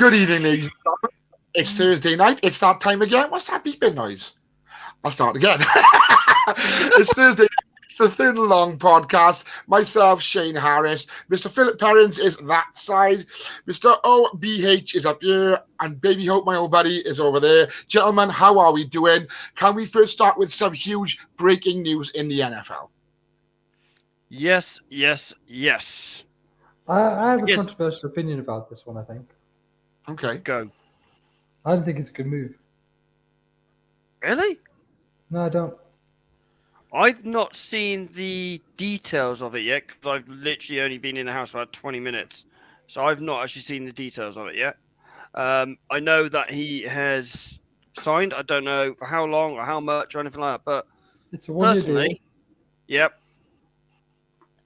Good evening, ladies and gentlemen. It's Thursday night. It's that time again. What's that beeping noise? I'll start again. It's Thursday. It's the Thin Long podcast. Myself, Shane Harris. Mr. Philip Perrins is that side. Mr. OBH is up here. And Baby Hope, my old buddy, is over there. Gentlemen, how are we doing? Can we first start with some huge breaking news in the NFL? Yes. I have a controversial opinion about this one, I think. Okay. Go. I don't think it's a good move. Really? No, I don't. I've not seen the details of it yet because I've literally only been in the house for about 20 minutes. So I've not actually seen the details of it yet. I know that he has signed. I don't know for how long or how much or anything like that. But it's a one-year personally, deal. Yep.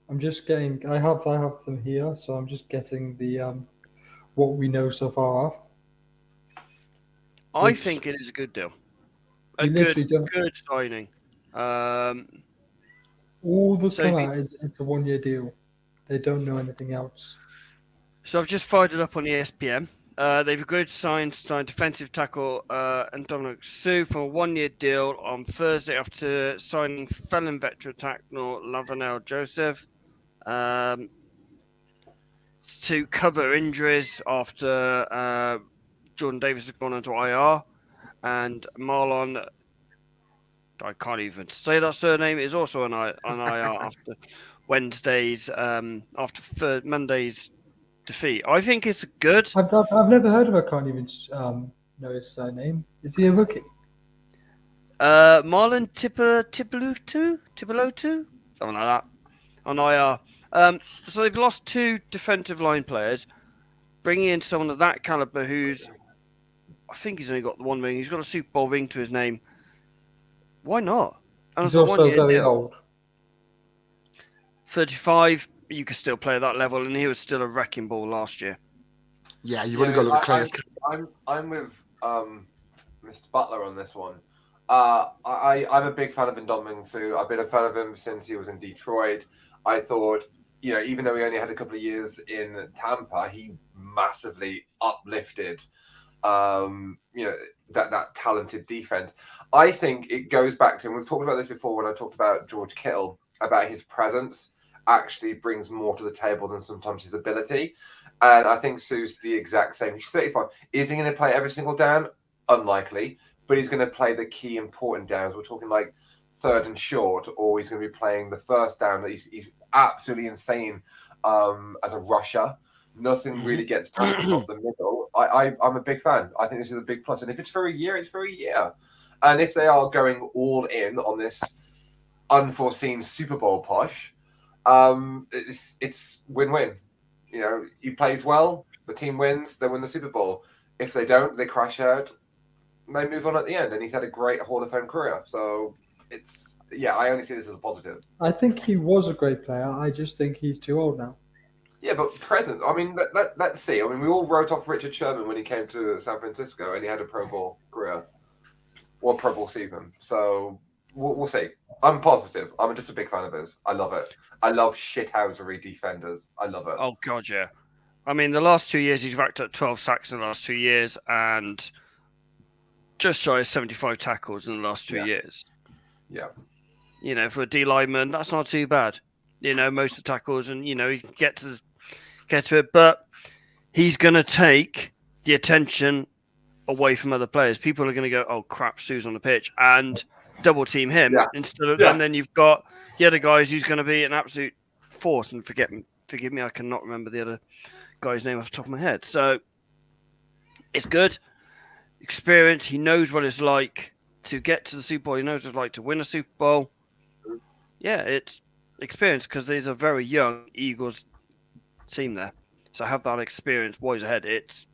I'm just getting. I have them here, so I'm just getting the what we know so far. I think it is a good deal. A good signing. All that's come out is it's a one-year deal. They don't know anything else. So I've just fired it up on ESPN. They've agreed to sign defensive tackle and Dominic Sue for a one-year deal on Thursday after signing felon veteran tackle Lavanel Joseph to cover injuries after Jordan Davis has gone into IR and Marlon, I can't even say that surname, is also on IR after Monday's defeat. I think it's good. I've never heard of it. I can't even know his surname. Is he a rookie? Marlon Tipilotu, something like that, on IR. So they've lost two defensive line players, bringing in someone of that caliber who's, I think he's only got the one ring. He's got a Super Bowl ring to his name. Why not? And he's also very old. 35. You could still play at that level, and he was still a wrecking ball last year. Yeah, you've only got to look at players. I'm with Mr. Butler on this one. I'm a big fan of Ndamukong Suh. I've been a fan of him since he was in Detroit. I thought, even though he only had a couple of years in Tampa, he massively uplifted, that talented defense. I think it goes back to, and we've talked about this before when I talked about George Kittle, about his presence actually brings more to the table than sometimes his ability. And I think Sue's the exact same. He's 35. Is he going to play every single down? Unlikely. But he's going to play the key important downs. We're talking like third and short, or he's going to be playing the first down. He's absolutely insane as a rusher. Nothing really gets past the middle. I'm a big fan. I think this is a big plus. And if it's for a year, it's for a year. And if they are going all in on this unforeseen Super Bowl push, it's win-win. He plays well, the team wins, they win the Super Bowl. If they don't, they crash out, they move on at the end. And he's had a great Hall of Fame career. So I only see this as a positive. I think he was a great player. I just think he's too old now. Yeah, but present. I mean, let's see. I mean, we all wrote off Richard Sherman when he came to San Francisco and he had a Pro Bowl career or Pro Bowl season. So we'll see. I'm positive. I'm just a big fan of his. I love it. I love shithousery defenders. I love it. Oh, God, yeah. I mean, the last 2 years, he's racked up 12 sacks in the last 2 years and just shy of 75 tackles in the last 2 years. Yeah. For a D lineman, that's not too bad. Most of the tackles, and he can get to it, but he's going to take the attention away from other players. People are going to go, "Oh crap, Sue's on the pitch," and double team him instead of. Yeah. And then you've got the other guys who's going to be an absolute force. And forgive me, I cannot remember the other guy's name off the top of my head. So it's good experience. He knows what it's like to get to the Super Bowl. He knows what it's like to win a Super Bowl. Yeah, it's experience because there's a very young Eagles team there. So have that experience wise ahead. It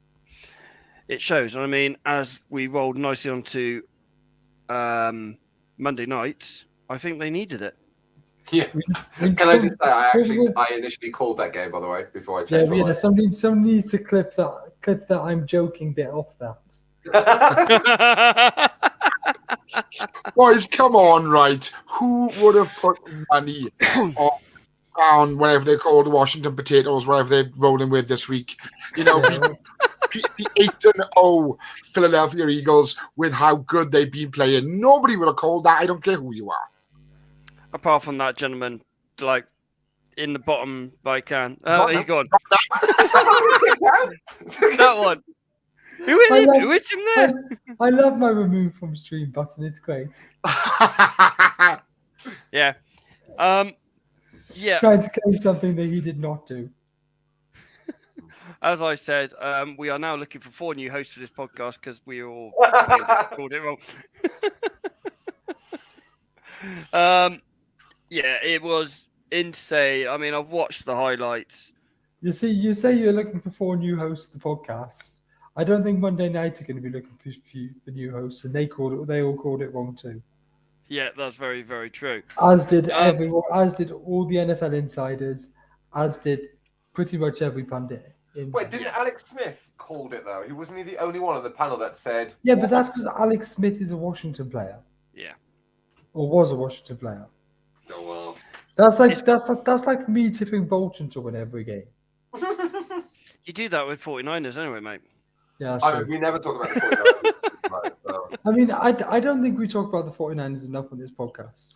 shows. And I mean, as we rolled nicely onto Monday nights, I think they needed it. Yeah. Can I just say, I initially called that game, by the way, before I changed my mind. Somebody needs to clip that I'm joking bit off that. Boys, come on, right? Who would have put money on whatever they call the Washington potatoes, whatever they're rolling with this week? the 8-0 Philadelphia Eagles with how good they've been playing. Nobody would have called that. I don't care who you are. Apart from that gentleman, like in the bottom right can. Oh, he's gone. That one. Who is him? Who is him there? I love my remove from stream button. It's great. Yeah. Yeah. Trying to claim something that he did not do. As I said, we are now looking for 4 new hosts for this podcast because we all called it wrong. Yeah, it was insane. I mean, I've watched the highlights. You see, you say you're looking for 4 new hosts for the podcast. I don't think Monday night are going to be looking for new hosts, and they all called it wrong too. Yeah, that's very, very true. As did everyone, as did all the NFL insiders, as did pretty much every pundit. Wait, didn't Alex Smith called it though? Wasn't he the only one on the panel that said? Yeah, but that's because Alex Smith is a Washington player. Yeah. Or was a Washington player. Oh well. That's like me tipping Bolton to win every game. You do that with 49ers anyway, mate. Yeah, I mean, we never talk about the 49ers. Right, so. I mean, I don't think we talk about the 49ers enough on this podcast.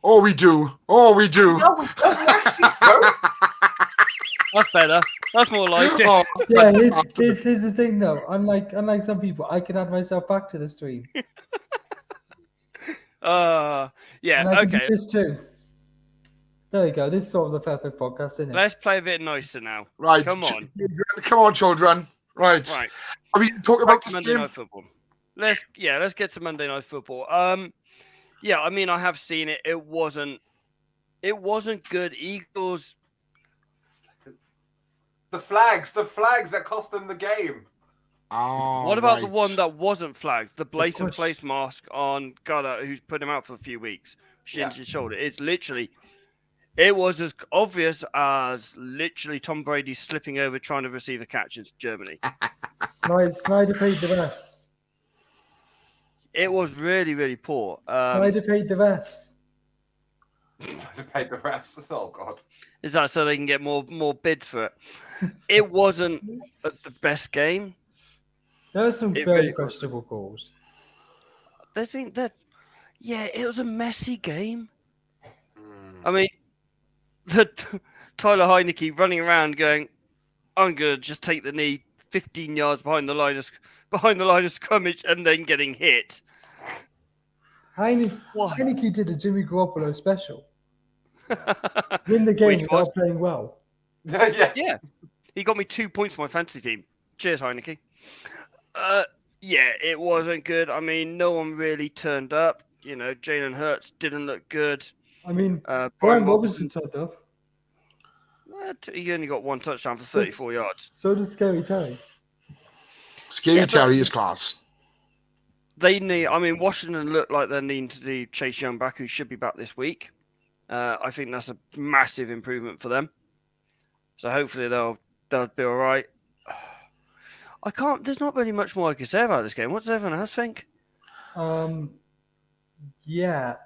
Oh, we do. Oh, we do. No, we don't actually don't. That's better. That's more like it. Oh, Yeah, here's the thing though. Unlike some people, I can add myself back to the stream. Yeah, And I can do okay. this too. There you go. This is sort of the perfect podcast, isn't it? Let's play a bit nicer now. right. Come on. Come on, children. Right. Right. Are we talking Back about to this Monday game? Night Football. Let's get to Monday Night Football. Yeah, I mean, I have seen it. It wasn't good. Eagles. The flags that cost them the game. Oh, What about the right. one that wasn't flagged? The blatant course. face mask on Gala, who's put him out for a few weeks. Shin to shoulder. It's literally. It was as obvious as literally Tom Brady slipping over trying to receive a catch in Germany. Snyder paid the refs. It was really, really poor. Snyder paid the refs. To pay the refs. Oh god. Is that so they can get more bids for it? It wasn't the best game. There were some It very really questionable calls. There's been that. Yeah, it was a messy game. I mean, Tyler Heineke running around going, "I'm gonna just take the knee 15 yards behind the line of scrimmage," and then getting hit. Heineke did a Jimmy Garoppolo special. Win the game Which without was- playing well. Yeah. Yeah, he got me 2 points for my fantasy team. Cheers, Heineke. Yeah, it wasn't good. I mean, no one really turned up. You know, Jalen Hurts didn't look good. I mean, Brian Brian Robinson, Robinson turned up. he only got 1 touchdown for 34 yards. So did Scary Terry. Scary Yeah, but- Terry is class. They need. I mean, Washington look like they're needing to do Chase Young back, who should be back this week. I think that's a massive improvement for them. So hopefully they'll be all right. I can't. There's not really much more I can say about this game. What does everyone else think? Yeah,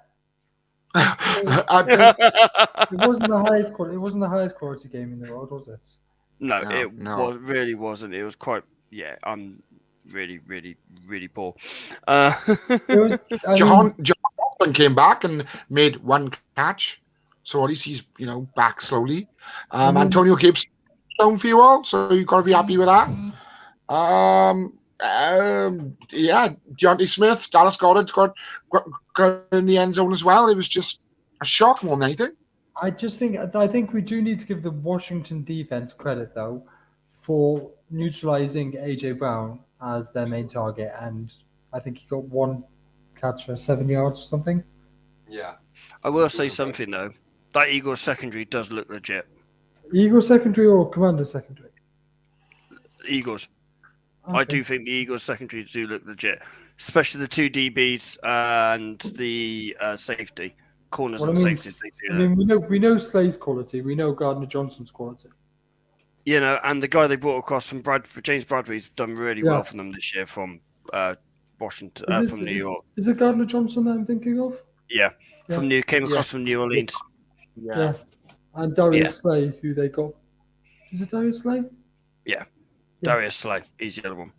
I- it wasn't the highest quality. It wasn't the highest quality game in the world, was it? No, No, it no. really wasn't. It was quite. Yeah, I'm really, really, really poor. It was. I mean, John Watson came back and made 1 catch, so at least he's back slowly. Antonio Gibbs down for you all, so you've got to be happy with that. Yeah, Deontay Smith, Dallas Goedert got in the end zone as well. It was just a shock more than anything. I think we do need to give the Washington defense credit though for neutralizing AJ Brown as their main target, and I think he got 1 catch for 7 yards or something. Yeah. I will say something though. That Eagles secondary does look legit. Eagles secondary or Commander secondary? Eagles. I do think the Eagles secondary do look legit, especially the 2 DBs and the safety corners Well, and I mean, safeties. we know Slay's quality. We know Gardner Johnson's quality. You know, and the guy they brought across from James Bradbury's done really Yeah. well for them this year from Washington, from New York. Is it Gardner Johnson that I'm thinking of? Yeah, Yeah. came across from New Orleans. Yeah. And Darius Slay, who they got. Is it Darius Slay? Yeah. Yeah. Darius Slay, he's the other one.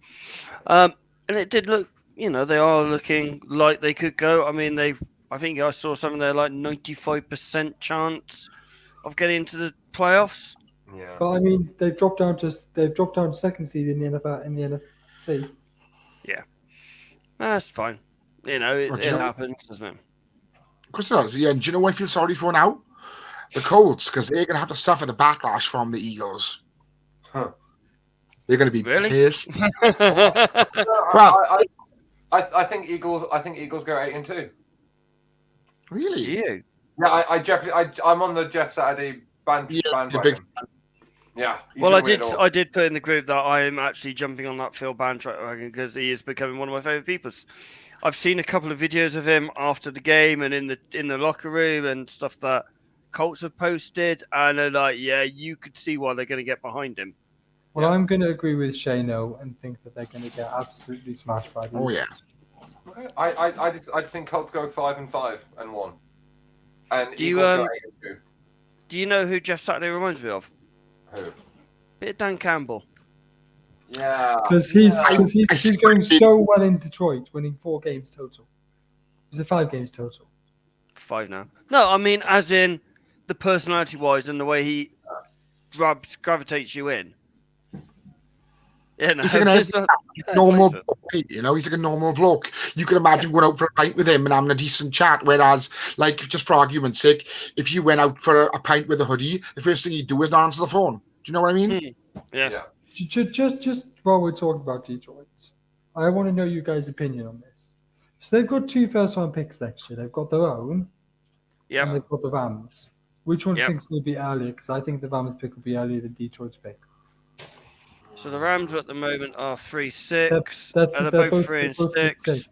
And it did look, they are looking like they could go. I mean, I think I saw something there like 95% chance of getting into the playoffs. Yeah. But I mean, they've dropped down to second seed in the NFC. Yeah, that's fine. It do you know? happens, doesn't it? Of course it does. Yeah, and do you know what I feel sorry for now? The Colts, because they're going to have to suffer the backlash from the Eagles. Huh. They're going to be Really? pissed. No, Well- I think Eagles go 8-2. Really? You? Yeah, I'm on the Jeff Saturday bandwagon. big- Yeah. he's Well, I gonna win did. it all. I did put in the group that I am actually jumping on that Phil bandwagon because he is becoming one of my favorite people. I've seen a couple of videos of him after the game and in the locker room and stuff that Colts have posted, and they're like, yeah, you could see why they're going to get behind him. Well, Yeah. I'm going to agree with Shano and think that they're going to get absolutely smashed by the Oh, yeah. Okay. I just think Colts go 5-5 and 1. And Do you, Eagles go 8-2. Do you know who Jeff Saturday reminds me of? Who? Bit of Dan Campbell. Yeah. Because he's I going see. so well in Detroit, winning 4 games total. Is it 5 games total? 5 now. No, I mean as in the personality-wise and the way he gravitates you in. Yeah, no, He's like it's not- normal, he's like a normal bloke. You can imagine going out for a pint with him and having a decent chat. Whereas, like, just for argument's sake, if you went out for a pint with a hoodie, the first thing he'd do is not answer the phone. Do you know what I mean? Yeah. Just while we're talking about Detroit, I want to know you guys' opinion on this. So they've got 2 first-round picks next year. They've got their own, and Yeah. they've got the Rams. Which one do you Yep. think is going to be earlier? Because I think the Rams pick will be earlier than Detroit's pick. So the Rams at the moment are 3-6. They're both 3 and both 6.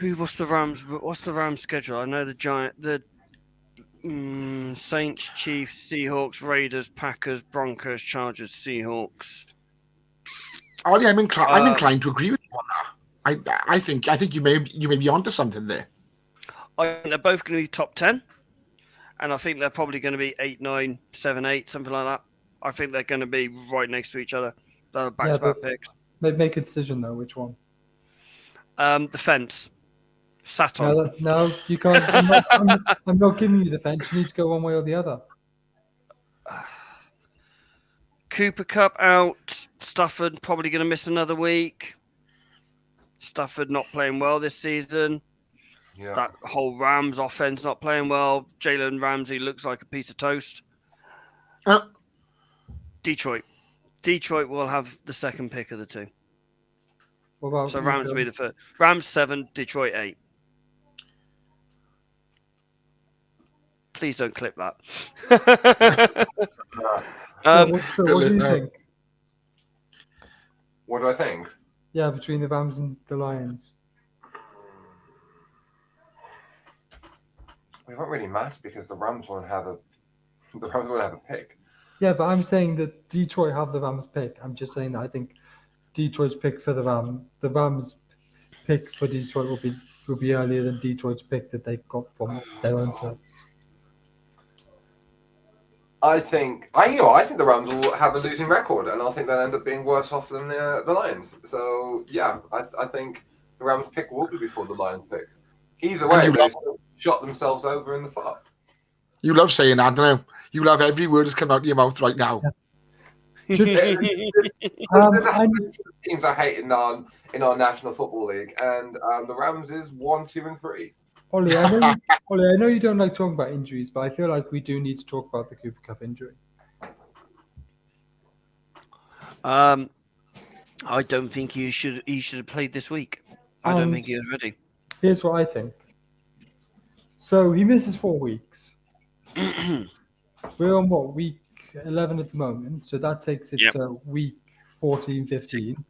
What's the Rams schedule? I know the Saints, Chiefs, Seahawks, Raiders, Packers, Broncos, Chargers, Seahawks. Oh, yeah, I'm inclined to agree with you on that. I think you may be onto something there. I think they're both going to be top 10, and I think they're probably going to be 8, 9, 7, 8, something like that. I think they're going to be right next to each other. They're back-to-back picks. Make a decision though. Which one? The fence. Saturn. No, you can't. I'm not giving you the fence. You need to go one way or the other. Cooper Cup out. Stafford probably going to miss another week. Stafford not playing well this season. Yeah. That whole Rams offense not playing well. Jalen Ramsey looks like a piece of toast. Detroit. Detroit will have the second pick of the 2. What about So you, Rams Phil? will be the first. Rams 7, Detroit 8. Please don't clip that. So what do you think? What do I think? Yeah, between the Rams and the Lions. We won't really matter because the Rams won't have a pick. Yeah, but I'm saying that Detroit have the Rams pick. I'm just saying that I think Detroit's pick for the Rams pick for Detroit will be earlier than Detroit's pick that they got from their own selves. I think the Rams will have a losing record, and I think they'll end up being worse off than the Lions. So yeah, I think the Rams pick will be before the Lions pick. Either way, they've shot themselves over in the foot. You love saying that, don't you? You love every word that's coming out of your mouth right now. There's a handful of teams I hate in our National Football League, and the Rams is 1, 2, and 3. Ollie, I know you don't like talking about injuries, but I feel like we do need to talk about the Cooper Cup injury. I don't think he should have played this week. I don't think he was ready. Here's what I think. So he misses 4 weeks. We're on week 11 at the moment, so that takes it to week 14, 15.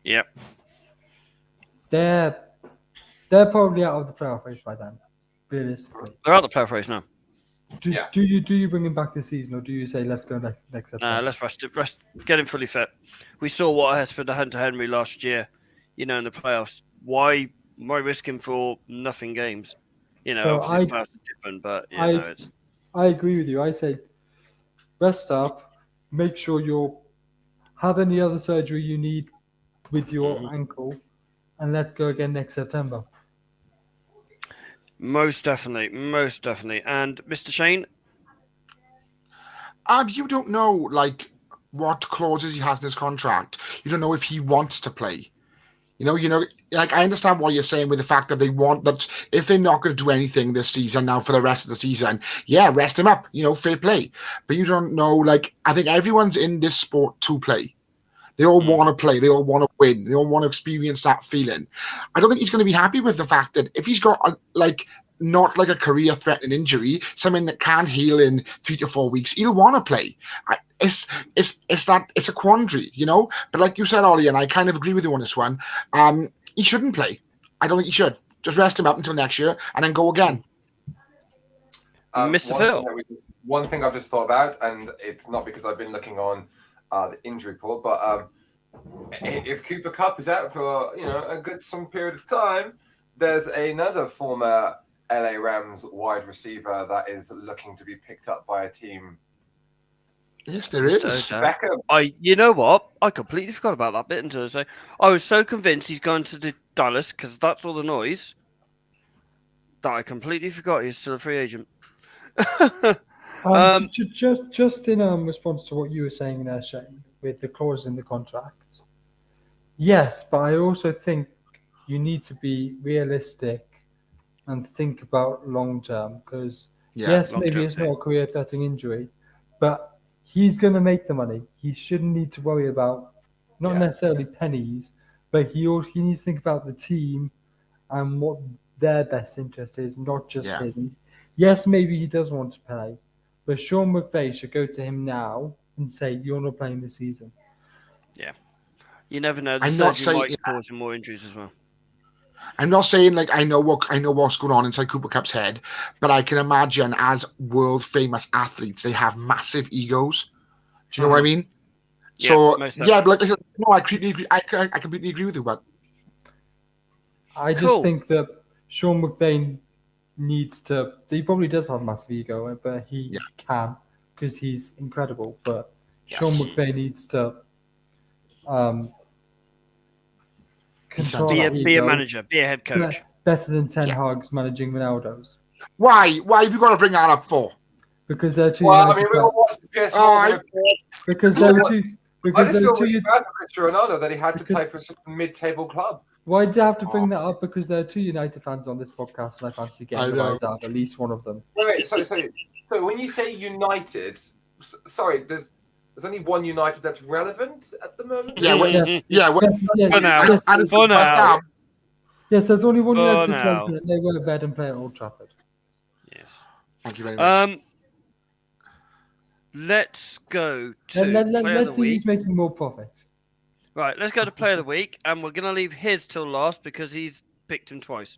Yep. They're probably out of the playoff race by then, realistically. They're out of the playoff race now. Do you bring him back this season, or do you say let's go next September? Let's rest, get him fully fit. We saw what happened to Hunter Henry last year, in the playoffs. Why risk him for nothing games? So obviously the playoffs are different, but it's. I agree with you. I say rest up, make sure you're have any other surgery you need with your Mhm. ankle, and let's go again next September. Most definitely. And Mr. Shane, You don't know like what clauses he has in his contract. You don't know if he wants to play. Like I understand what you're saying with the fact that they want that if they're not going to do anything this season now for the rest of the season, yeah, rest him up. Fair play. But you don't know. Like I think everyone's in this sport to play. They all want to play. They all want to win. They all want to experience that feeling. I don't think he's going to be happy with the fact that if he's got not like a career-threatening injury, something that can heal in 3 to 4 weeks, he'll want to play. It's a quandary, But like you said, Ollie, and I kind of agree with you on this one. He shouldn't play. I don't think he should. Just rest him up until next year and then go again. Mr. Phil. One thing I've just thought about, and it's not because I've been looking on the injury report, but if Cooper Kupp is out for a good some period of time, there's another former LA Rams wide receiver that is looking to be picked up by a team. Yes, there is. Beckham. You know what? I completely forgot about that bit until I say I was so convinced he's going to Dallas because that's all the noise that I completely forgot he's still a free agent. Just in response to what you were saying there, Shane, with the clause in the contract. Yes, but I also think you need to be realistic and think about long term because yes, maybe it's not a career-threatening injury, but he's going to make the money. He shouldn't need to worry about not necessarily pennies, but he needs to think about the team and what their best interest is, not just his. And yes, maybe he does want to play, but Sean McVay should go to him now and say, "You're not playing this season." Yeah, you never know. The surgery might cause him more injuries as well. I'm not saying I know what's going on inside Cooper Kupp's head, but I can imagine as world famous athletes, they have massive egos. Do you know what I mean? Yeah, so but like I said, no, I completely agree with you. But I just think that Sean McVay needs to. He probably does have a massive ego, but he can because he's incredible. But Sean McVay needs to control be a manager, be a head coach. Better than Ten Hag's managing Ronaldo's. Why have you got to bring that up for? Because they're two. Well, I mean, we all watched the PS4. Because they're two. Because I just feel really bad for Cristiano Ronaldo that he had to play for such a mid-table club. Why do you have to bring that up? Because there are two United fans on this podcast, and I fancy getting the rise out of at least one of them. Wait, so when you say United, sorry, there's only one United that's relevant at the moment? For now. Yes, there's only one United that's relevant, and they were bed and play at Old Trafford. Yes. Thank you very much. Let's go to let's see who's making more profit. Right, let's go to Player of the Week, and we're going to leave his till last because he's picked him twice.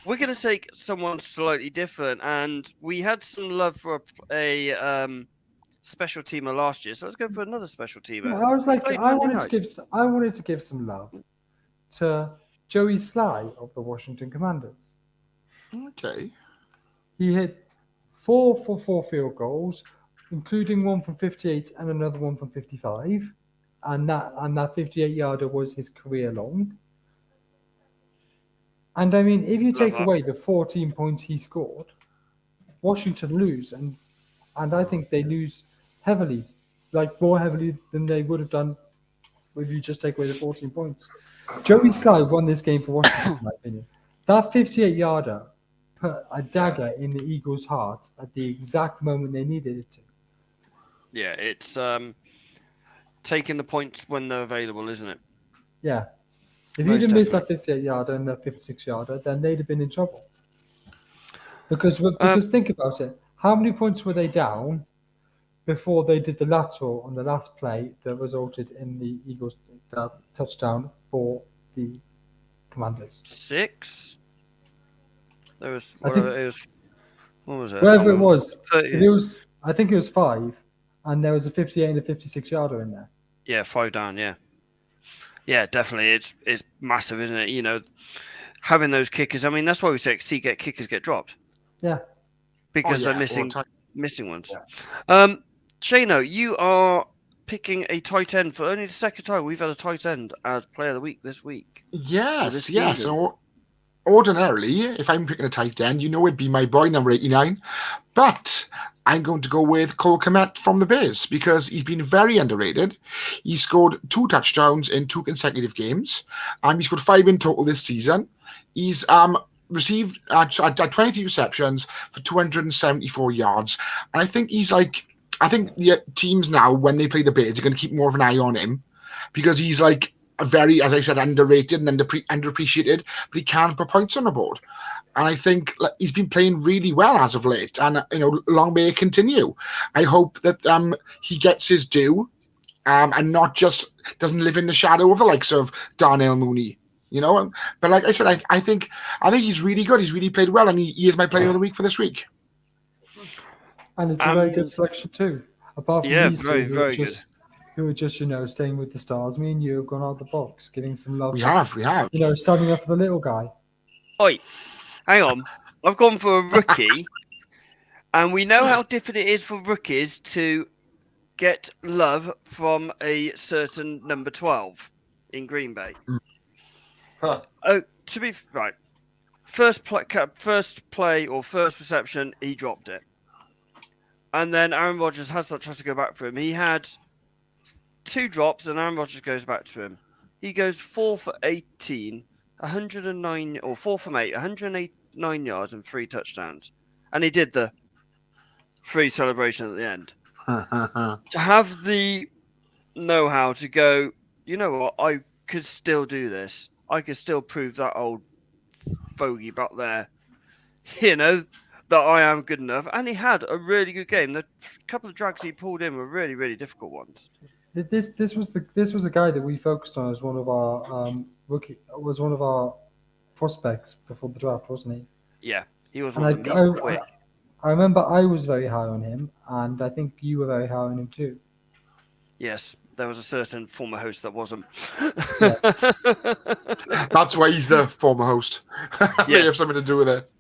We're going to take someone slightly different, and we had some love for a special teamer last year, so let's go for another special teamer. Yeah, I was like, I wanted to give some love to Joey Sly of the Washington Commanders. Okay. He hit 4 for 4 field goals, including one from 58 and another one from 55. And that 58-yarder was his career long. And I mean, if you take away the 14 points he scored, Washington lose. And I think they lose heavily, more heavily than they would have done if you just take away the 14 points. Joey Sly won this game for Washington, in my opinion. That 58-yarder put a dagger in the Eagles' heart at the exact moment they needed it to. Yeah, it's taking the points when they're available, isn't it? Yeah. If you'd have missed that 58-yarder and that 56-yarder, then they'd have been in trouble. Because think about it. How many points were they down before they did the lateral on the last play that resulted in the Eagles' touchdown for the Commanders? 6? There was. What was it? Whatever it was. I think it was 5, and there was a 58 and a 56-yarder in there. Yeah, 5 down. Yeah. Yeah, definitely. It's massive, isn't it? You know, having those kickers. I mean, that's why we say kickers get dropped. Yeah. Because they're missing ones. Yeah. Shano, you are picking a tight end for only the second time we've had a tight end as player of the week this week. Yes, this yes. season. So ordinarily, if I'm picking a tight end, it'd be my boy, number 89. But I'm going to go with Cole Kmet from the Bears because he's been very underrated. He scored 2 touchdowns in 2 consecutive games, and he scored 5 in total this season. He's received 23 receptions for 274 yards, and I think I think the teams now, when they play the Bears, are going to keep more of an eye on him because he's like a very, as I said, underrated and underappreciated, but he can put points on the board. And I think he's been playing really well as of late, and long may it continue. I hope that he gets his due, and not just doesn't live in the shadow of the likes of Darnell Mooney. But like I said, I think he's really good. He's really played well, and he is my player of the week for this week. And it's a very good selection too. Apart from these very, two, very good. Who are just staying with the stars. Me and you have gone out the box, giving some love. We have. Standing up for the little guy. Oi, hang on. I've gone for a rookie, and we know how difficult it is for rookies to get love from a certain number 12 in Green Bay. Huh. Oh, to be right, first play or first reception, he dropped it, and then Aaron Rodgers has tried to go back for him. He had 2 drops, and Aaron Rodgers goes back to him. He goes 4 for 18, 109 or 4 from 8, 189 yards and 3 touchdowns, and he did the free celebration at the end. To have the know-how to go, you know what, I could still do this. I could still prove that old fogey back there, that I am good enough. And he had a really good game. The couple of drags he pulled in were really, really difficult ones. This was a guy that we focused on as one of our prospects before the draft, wasn't he? Yeah, he was one of them. Quick. I remember I was very high on him, and I think you were very high on him too. Yes, there was a certain former host that wasn't. Yes. That's why he's the former host. May have something to do with it.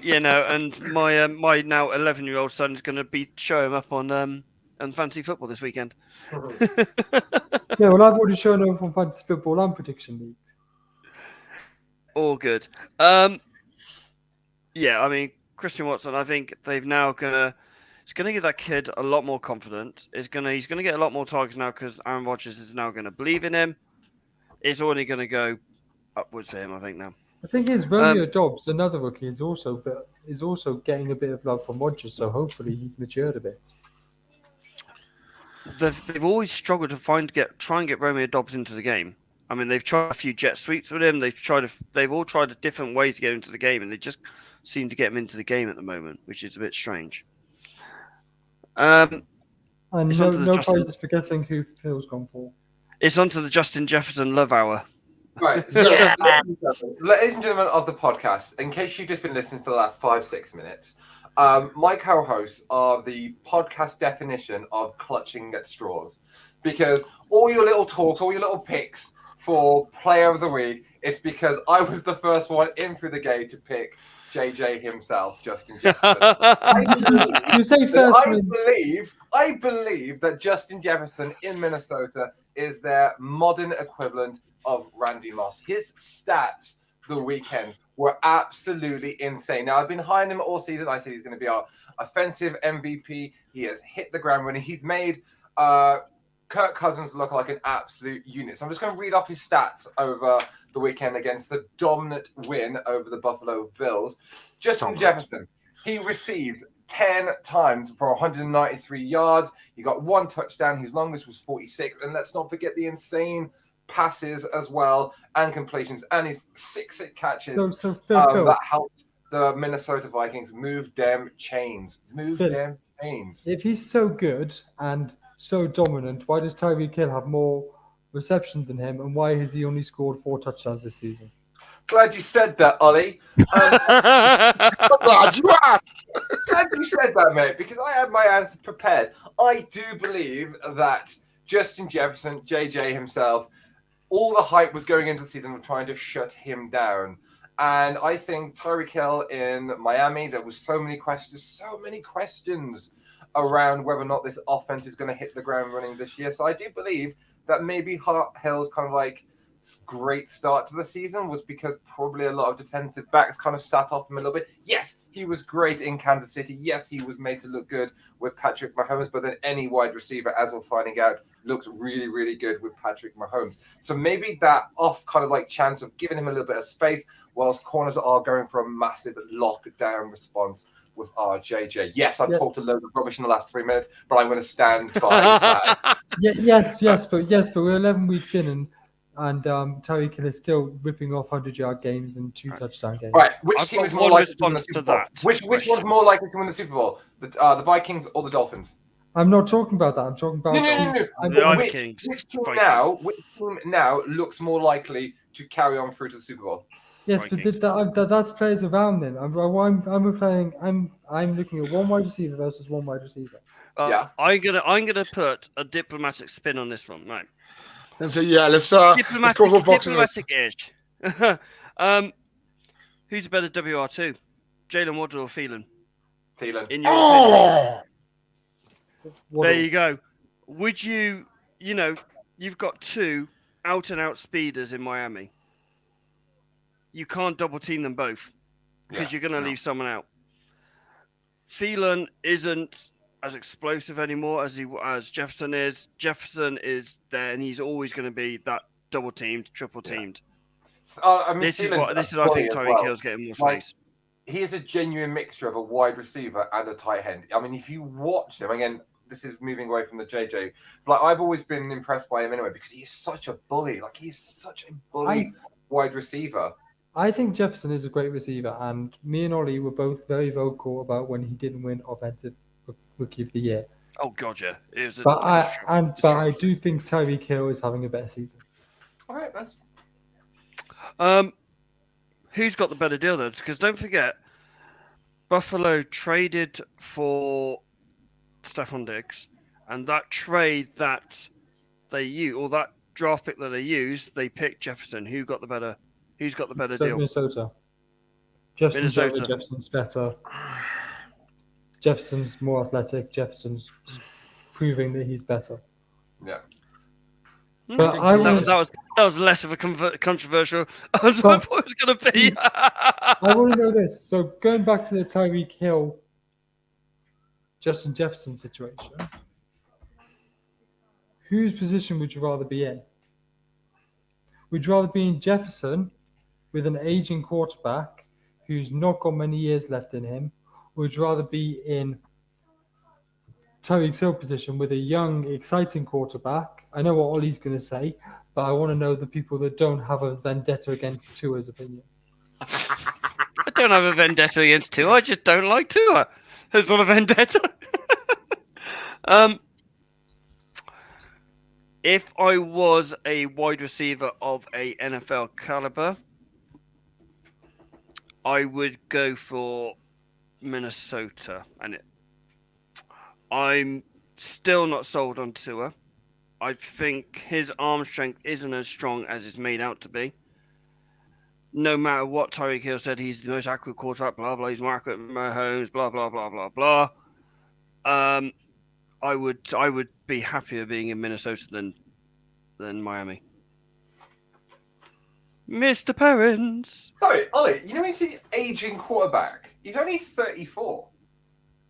And my now 11-year-old son is going to be showing him up on fantasy football this weekend. Yeah, well, I've already shown him on fantasy football and prediction league. All good. Christian Watson, I think they've now it's gonna give that kid a lot more confidence. He's gonna get a lot more targets now because Aaron Rodgers is now gonna believe in him. It's already gonna go upwards for him, I think now. The thing is, Romeo Dobbs, another rookie, is also getting a bit of love from Rodgers, so hopefully he's matured a bit. They've always struggled to try and get Romeo Dobbs into the game. I mean, they've tried a few jet sweeps with him. They've all tried different ways to get into the game, and they just seem to get him into the game at the moment, which is a bit strange. And no prizes for guessing who Phil's gone for. It's onto the Justin Jefferson love hour. Right, so ladies and gentlemen of the podcast, in case you've just been listening for the last 5-6 minutes, my co-hosts are the podcast definition of clutching at straws, because all your little talks, all your little picks for player of the week, it's because I was the first one in through the gate to pick JJ himself, Justin Jefferson. You say first. I believe that Justin Jefferson in Minnesota is their modern equivalent of Randy Moss. His stats the weekend were absolutely insane. Now, I've been high on him all season. I said he's going to be our offensive MVP. He has hit the ground running. He's made Kirk Cousins look like an absolute unit. So I'm just going to read off his stats over the weekend against the dominant win over the Buffalo Bills. Justin Jefferson, he received 10 times for 193 yards. He got 1 touchdown. His longest was 46. And let's not forget the insane passes as well and completions and his 6 catches Phil. that helped the Minnesota Vikings move them chains. If he's so good and so dominant, why does Tyreek Hill have more receptions than him, and why has he only scored 4 touchdowns this season? Glad you said that, Ollie. Glad you asked. Glad you said that, mate, because I had my answer prepared. I do believe that Justin Jefferson, JJ himself, all the hype was going into the season of trying to shut him down. And I think Tyreek Hill in Miami, there was so many questions around whether or not this offense is going to hit the ground running this year. So I do believe that maybe Hill's kind of like great start to the season was because probably a lot of defensive backs kind of sat off him a little bit. Yes, he was great in Kansas City. Yes, he was made to look good with Patrick Mahomes, but then any wide receiver, as we're finding out, looks really, really good with Patrick Mahomes. So maybe that off kind of like chance of giving him a little bit of space whilst corners are going for a massive lockdown response with RJJ. Yes, I've talked a load of rubbish in the last 3 minutes, but I'm going to stand by that. Yes, but we're 11 weeks in, and Tyreek Hill is still ripping off 100-yard games and 2 touchdown games. Right, which I've team got is more one likely to win the response Super to Bowl? that Which one's more likely to win the Super Bowl? The Vikings or the Dolphins? I'm not talking about that. I'm talking about No. The Which team now looks more likely to carry on through to the Super Bowl? Yes, Vikings. but that's players around then. I'm looking at one wide receiver versus one wide receiver. Yeah. I'm gonna put a diplomatic spin on this one. Right. And so let's go to boxing. Diplomatic-ish. Who's a better WR2? Jalen Waddle or Thielen? Thielen. In your opinion? Waddle. There you go. Would you know, you've got 2 out-and-out speeders in Miami. You can't double team them both because you're going to leave someone out. Thielen isn't as explosive anymore as Jefferson is. Jefferson is there, and he's always going to be that double teamed, triple teamed. This is I think Tyreek Hill's getting more space. He is a genuine mixture of a wide receiver and a tight end. I mean, if you watch him again, this is moving away from the JJ. But I've always been impressed by him anyway because he is such a bully. Like he's such a bully wide receiver. I think Jefferson is a great receiver, and me and Ollie were both very vocal about when he didn't win Offensive Rookie of the Year. Oh God, yeah. It was but I do think Tyreek Hill is having a better season. All right, that's. Who's got the better deal though? Because don't forget, Buffalo traded for Stephon Diggs, and that trade that they used, or that draft pick that they used, they picked Jefferson. Who's got the better deal? Minnesota. Jefferson's better. Jefferson's more athletic. Jefferson's proving that he's better. Yeah. But that was less of a controversial as I thought it was going to be. I want to know this. So going back to the Tyreek Hill, Justin Jefferson situation, whose position would you rather be in? Would you rather be in Jefferson with an aging quarterback who's not got many years left in him, or would you rather be in Tyreek Hill position with a young, exciting quarterback? I know what Ollie's going to say, but I want to know the people that don't have a vendetta against Tua's opinion. I don't have a vendetta against Tua. I just don't like Tua. There's not a vendetta. If I was a wide receiver of a NFL caliber, I would go for Minnesota. And I'm still not sold on Tua. I think his arm strength isn't as strong as it's made out to be. No matter what Tyreek Hill said, he's the most accurate quarterback, blah, blah, he's more accurate than Mahomes, blah, blah, blah, blah, blah. I would be happier being in Minnesota than Miami. Mr. Perrins. Sorry, Ollie, you know he's an aging quarterback. He's only 34.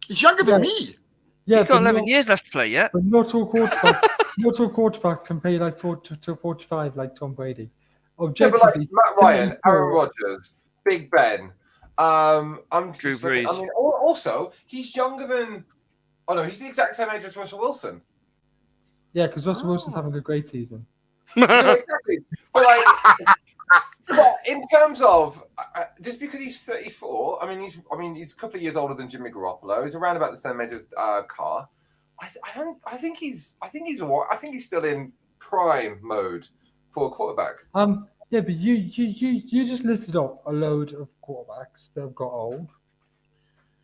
He's younger than me. Yeah, he's got 11 years left to play yet. But not all quarterbacks can play like 40 to 45 like Tom Brady. Objectively, Matt Ryan, Aaron Rodgers, Big Ben. Drew Brees. I mean, also he's younger than. Oh no, he's the exact same age as Russell Wilson. Yeah, because Russell Wilson's having a great season. No, exactly. But in terms of just because he's 34, he's a couple of years older than Jimmy Garoppolo. He's around about the same age as Carr. I think he's still in prime mode for a quarterback. Yeah, but you just listed off a load of quarterbacks that have got old.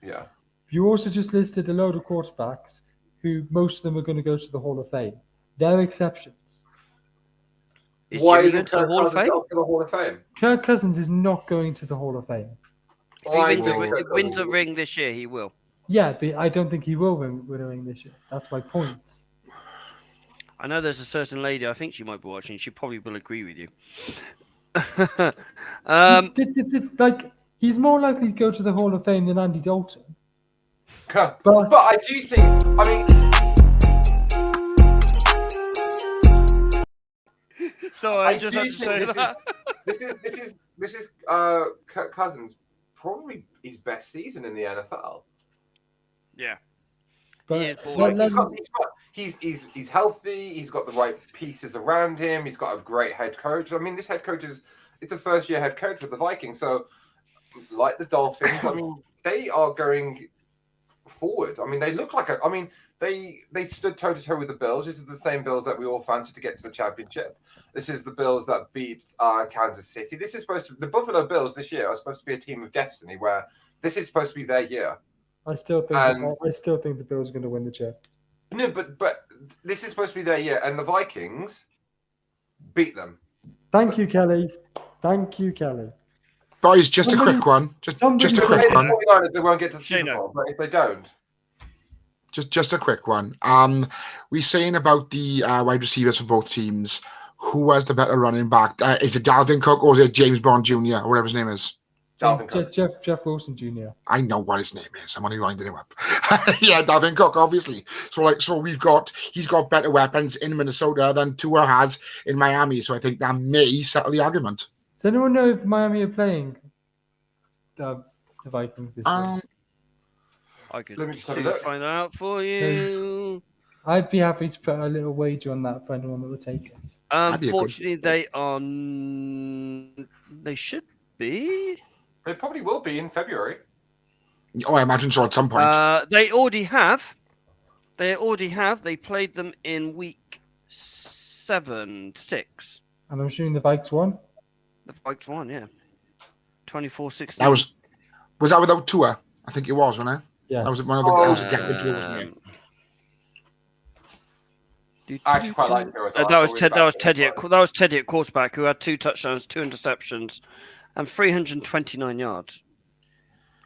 Yeah. You also just listed a load of quarterbacks who most of them are going to go to the Hall of Fame. They're exceptions. Why is it the Hall of Fame? Kirk Cousins is not going to the Hall of Fame. If he wins a ring this year, he will. Yeah, but I don't think he will win a ring this year. That's my point. I know there's a certain lady, I think she might be watching, she probably will agree with you. Like, he's more likely to go to the Hall of Fame than Andy Dalton. But I do think, I mean, so I just had to say that. This is Kirk Cousins probably his best season in the NFL. Yeah. But He's healthy. He's got the right pieces around him. He's got a great head coach. I mean, this head coach it's a first-year head coach with the Vikings. So, like the Dolphins, I mean, they are going forward. I mean, they look like they stood toe-to-toe with the Bills. This is the same Bills that we all fancied to get to the championship. This is the Bills that beat Kansas City. This is the Buffalo Bills this year are supposed to be a team of destiny, where this is supposed to be their year. I still think the Bills are going to win the chip. No, but this is supposed to be their year, and the Vikings beat them. Thank you, Kelly. Thank you, Kelly. Boys, just a quick one. Just a quick one. They won't get to the Super Bowl, but if they don't, just a quick one. We're saying about the wide receivers for both teams. Who has the better running back? Is it Dalvin Cook or is it James Bond Jr. or whatever his name is? Jeff Wilson Jr. I know what his name is. I'm only winding him up. Yeah, Dalvin Cook, obviously. So he's got better weapons in Minnesota than Tua has in Miami. So I think that may settle the argument. Does anyone know if Miami are playing the Vikings this year? I could find out for you. I'd be happy to put a little wager on that for anyone that would take it. Unfortunately, they should be. They probably will be in February. Oh, I imagine so at some point. They already have. They played them in week 6. And I'm assuming the Vikes won? The Vikes won, yeah. 24-16. That was that without Tua? I think it was, wasn't it? Yeah. That was one of the games against Tua, wasn't it? I actually quite like Tua as well. That was Teddy at quarterback, who had 2 touchdowns, 2 interceptions, and 329 yards.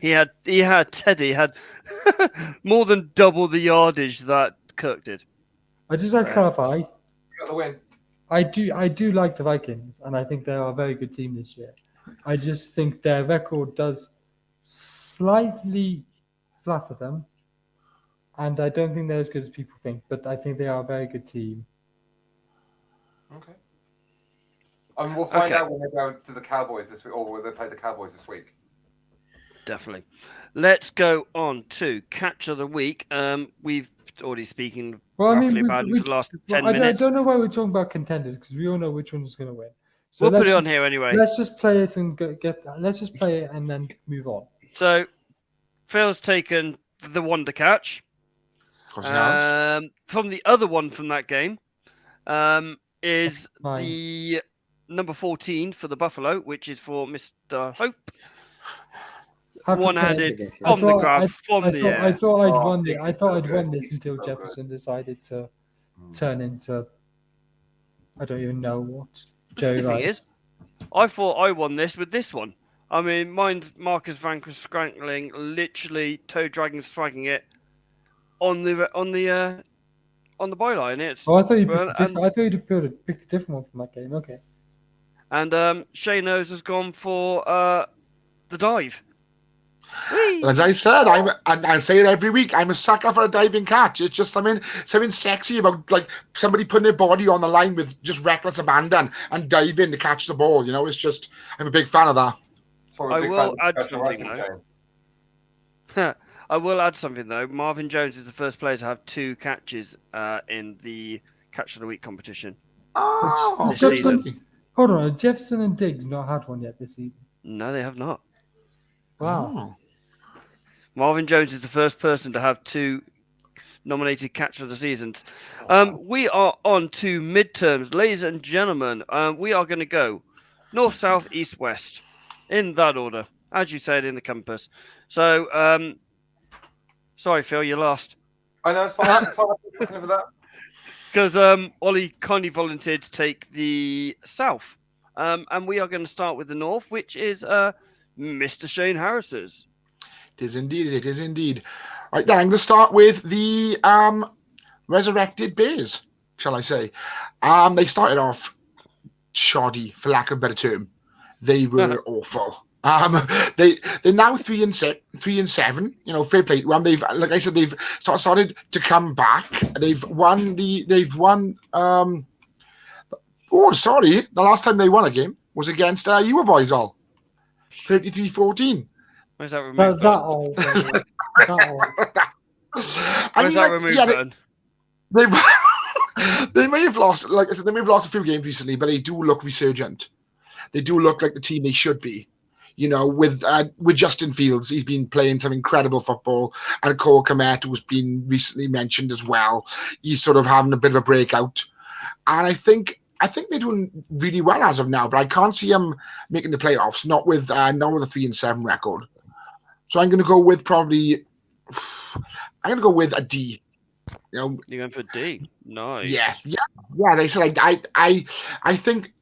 Teddy had more than double the yardage that Kirk did. I just like to clarify. You got the win. I do like the Vikings, and I think they are a very good team this year. I just think their record does slightly flatter them, and I don't think they're as good as people think. But I think they are a very good team. Okay. And we'll find out when they go to the Cowboys this week, or when they play the Cowboys this week. Definitely. Let's go on to Catch of the Week. We've already spoken roughly about it for the last 10 minutes. I don't know why we're talking about contenders, because we all know which one's going to win. So we'll put it on here anyway. Let's just play it and let's just play it and then move on. So, Phil's taken the Wonder Catch. Of course he has. From the other one from that game is the number 14 for the Buffalo, which is for Mr. Hope. One-handed from the ground, from the air. I thought I'd won this until Jefferson decided to turn into I don't even know what. The thing is, I thought I won this with this one. I mean, mine's Marcus Vanquist scrankling, literally toe dragging, swagging it on the byline. It's I thought you picked a different one from that game. Okay. And Shane Owes has gone for the dive. Whee! As I said, I say it every week. I'm a sucker for a diving catch. It's just something sexy about like somebody putting their body on the line with just reckless abandon and diving to catch the ball. You know, it's just I'm a big fan of that. I will add something though. I will add something though. Marvin Jones is the first player to have 2 catches in the Catch of the Week competition. Oh, this season. Hold on, Jefferson and Diggs not had one yet this season. No, they have not. Wow. Oh. Marvin Jones is the first person to have 2 nominated catch of the seasons. We are on to midterms, ladies and gentlemen. We are going to go north, south, east, west, in that order, as you said in the compass. So, sorry, Phil, you lost. I know, it's fine. It's fine. I'm looking over that. Because Ollie kindly volunteered to take the south. And we are going to start with the north, which is Mr. Shane Harris's. It is indeed. It is indeed. Right then, I'm going to start with the resurrected Bears, shall I say? They started off shoddy, for lack of a better term. They were awful. They're now 3-7. You know, fair play to them. They've, like I said, they've started to come back. They've won. Oh, sorry. The last time they won a game was against you boys all. 33-14. Where's that removed? That all. That all. Where's that removed? Yeah, they may have lost, like I said, they may have lost a few games recently, but they do look resurgent. They do look like the team they should be. You know, with Justin Fields, he's been playing some incredible football, and Cole Kmet, who's been recently mentioned as well, he's sort of having a bit of a breakout. And I think they're doing really well as of now, but I can't see them making the playoffs, not with a 3-7 record. So I'm going to go with a D. You know, You're going for D. Nice. Yeah. They said I think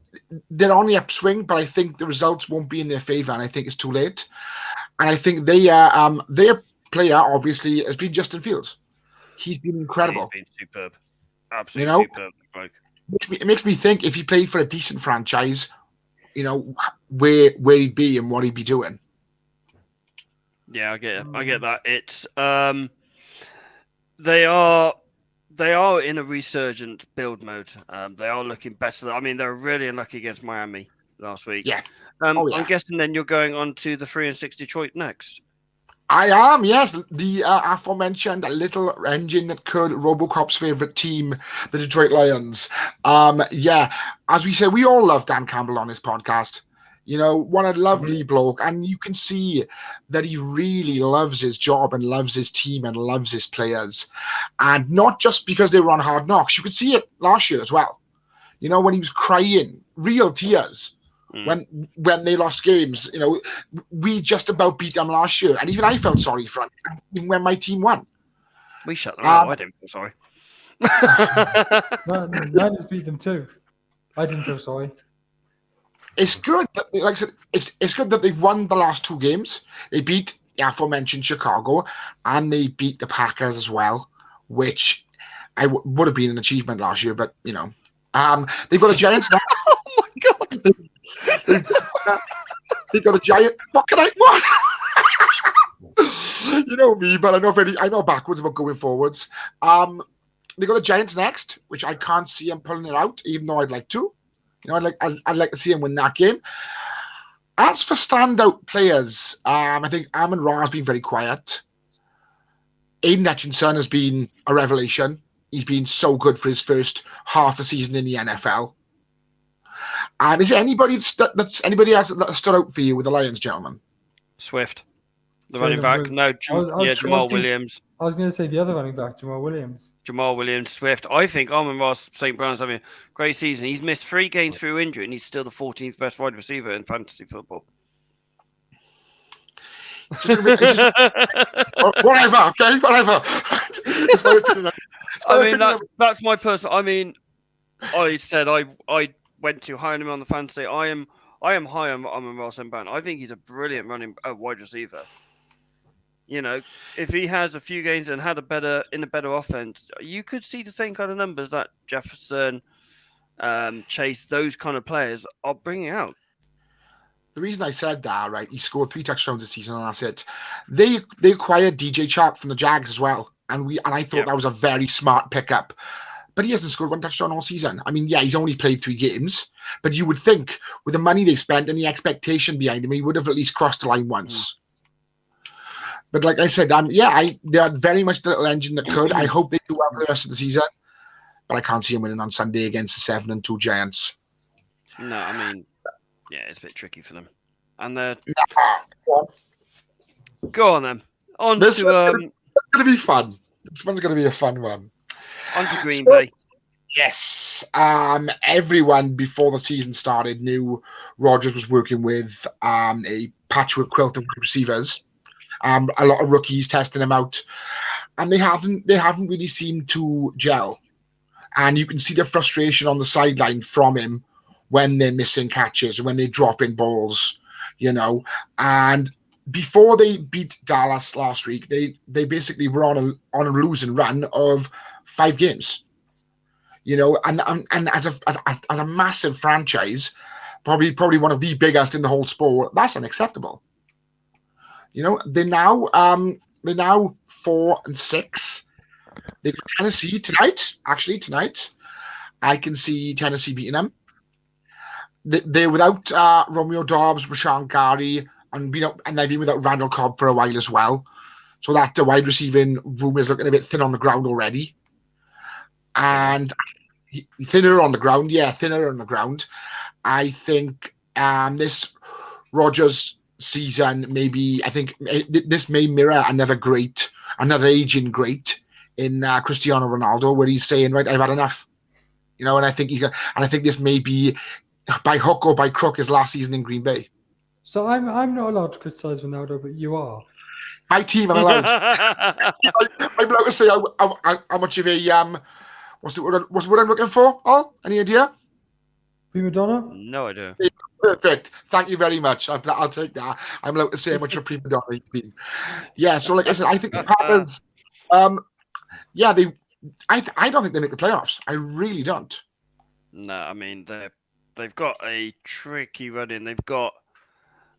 they're on the upswing, but I think the results won't be in their favor, and I think it's too late. And I think their player obviously has been Justin Fields. He's been incredible. He's been superb. Absolutely superb. Like, it makes me think if he played for a decent franchise, you know, where he'd be and what he'd be doing. Yeah, I get that. It's they are in a resurgent build mode. They are looking better. I mean, they were really unlucky against Miami last week. Yeah. I'm guessing then you're going on to the 3-6 Detroit next. I am, yes. The aforementioned little engine that could, Robocop's favorite team, the Detroit Lions. As we say, we all love Dan Campbell on this podcast. You know, what a lovely bloke. And you can see that he really loves his job and loves his team and loves his players. And not just because they were on Hard Knocks. You could see it last year as well. You know, when he was crying, real tears. When they lost games, you know, we just about beat them last year. And even I felt sorry for him, even when my team won. We shut them out. I didn't feel sorry. Niners beat them too. I didn't feel sorry. It's good. Like I said, it's good that they've won the last two games. They beat the aforementioned Chicago, and they beat the Packers as well, which would have been an achievement last year. But you know, they've got the Giants next. Oh my god! They've got the Giant. What? You know me, but I know backwards about going forwards. They got the Giants next, which I can't see them pulling it out, even though I'd like to. You know, I'd like to see him win that game. As for standout players, I think Amon-Ra has been very quiet. Aiden Hutchinson has been a revelation. He's been so good for his first half a season in the NFL. Is there anybody that stood out for you with the Lions, gentlemen? Swift, the running back. No, Jamal Williams. I was going to say the other running back, Jamal Williams, Swift. I think Amon-Ra St. Brown's having a great season. He's missed 3 games through injury, and he's still the 14th best wide receiver in fantasy football. Whatever, okay, whatever. It's my opinion. I mean, that's my personal. I mean, I said I went too high on him on the fantasy. I am high on Amon-Ra St. Brown. I think he's a brilliant wide receiver. You know, if he has a few games and had a better offense, you could see the same kind of numbers that Jefferson, Chase, those kind of players are bringing out. The reason I said that, right, he scored 3 touchdowns this season, and that's it. They acquired DJ Chark from the Jags as well, and I thought that was a very smart pickup. But he hasn't scored 1 touchdown all season. I mean, yeah, he's only played 3 games, but you would think with the money they spent and the expectation behind him, he would have at least crossed the line once. But like I said, they are very much the little engine that could. I hope they do well for the rest of the season, but I can't see them winning on Sunday against the 7-2 Giants. No, I mean, yeah, it's a bit tricky for them. And they're... Go on then. It's going to be fun. This one's going to be a fun one. On to Green Bay. Yes. Everyone before the season started knew Rodgers was working with a patchwork quilt of receivers. A lot of rookies testing him out, and they haven't really seemed to gel. And you can see the frustration on the sideline from him when they're missing catches, when they drop in balls, you know. And before they beat Dallas last week, they basically were on a losing run of 5 games. And as a massive franchise, probably one of the biggest in the whole sport, that's unacceptable. They're now 4-6. They got Tennessee tonight. Actually, tonight, I can see Tennessee beating them. They're without Romeo Dobbs, Rashawn Gary, and they've been without Randall Cobb for a while as well. So that wide receiving room is looking a bit thin on the ground already. And thinner on the ground. Yeah, thinner on the ground. I think this Rodgers season I think this may mirror another aging great in Cristiano Ronaldo, where he's saying, right, I've had enough. And I think this may be by hook or by crook his last season in Green Bay. So I'm not allowed to criticize Ronaldo, but you are. My team, I'm allowed. I'm allowed to say how much of a what's what I'm looking for? Oh, any idea? Prima donna? No idea. Perfect. Thank you very much. I'll take that. I'm allowed to say how much of a prima donna he's been. Yeah. So like I said, I think the Packers. I don't think they make the playoffs. I really don't. No, I mean they've got a tricky run in. They've got,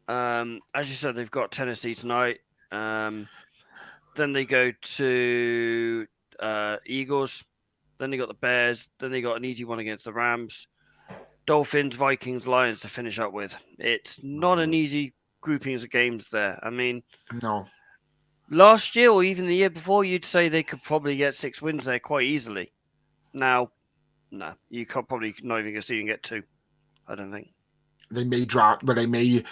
as you said, they've got Tennessee tonight. Then they go to Eagles. Then they got the Bears. Then they got an easy one against the Rams. Dolphins, Vikings, Lions to finish up with. It's not an easy groupings of games there. I mean, no. Last year or even the year before, you'd say they could probably get 6 wins there quite easily. Now, no, you can't probably not even see and get 2. I don't think they may draft, but they may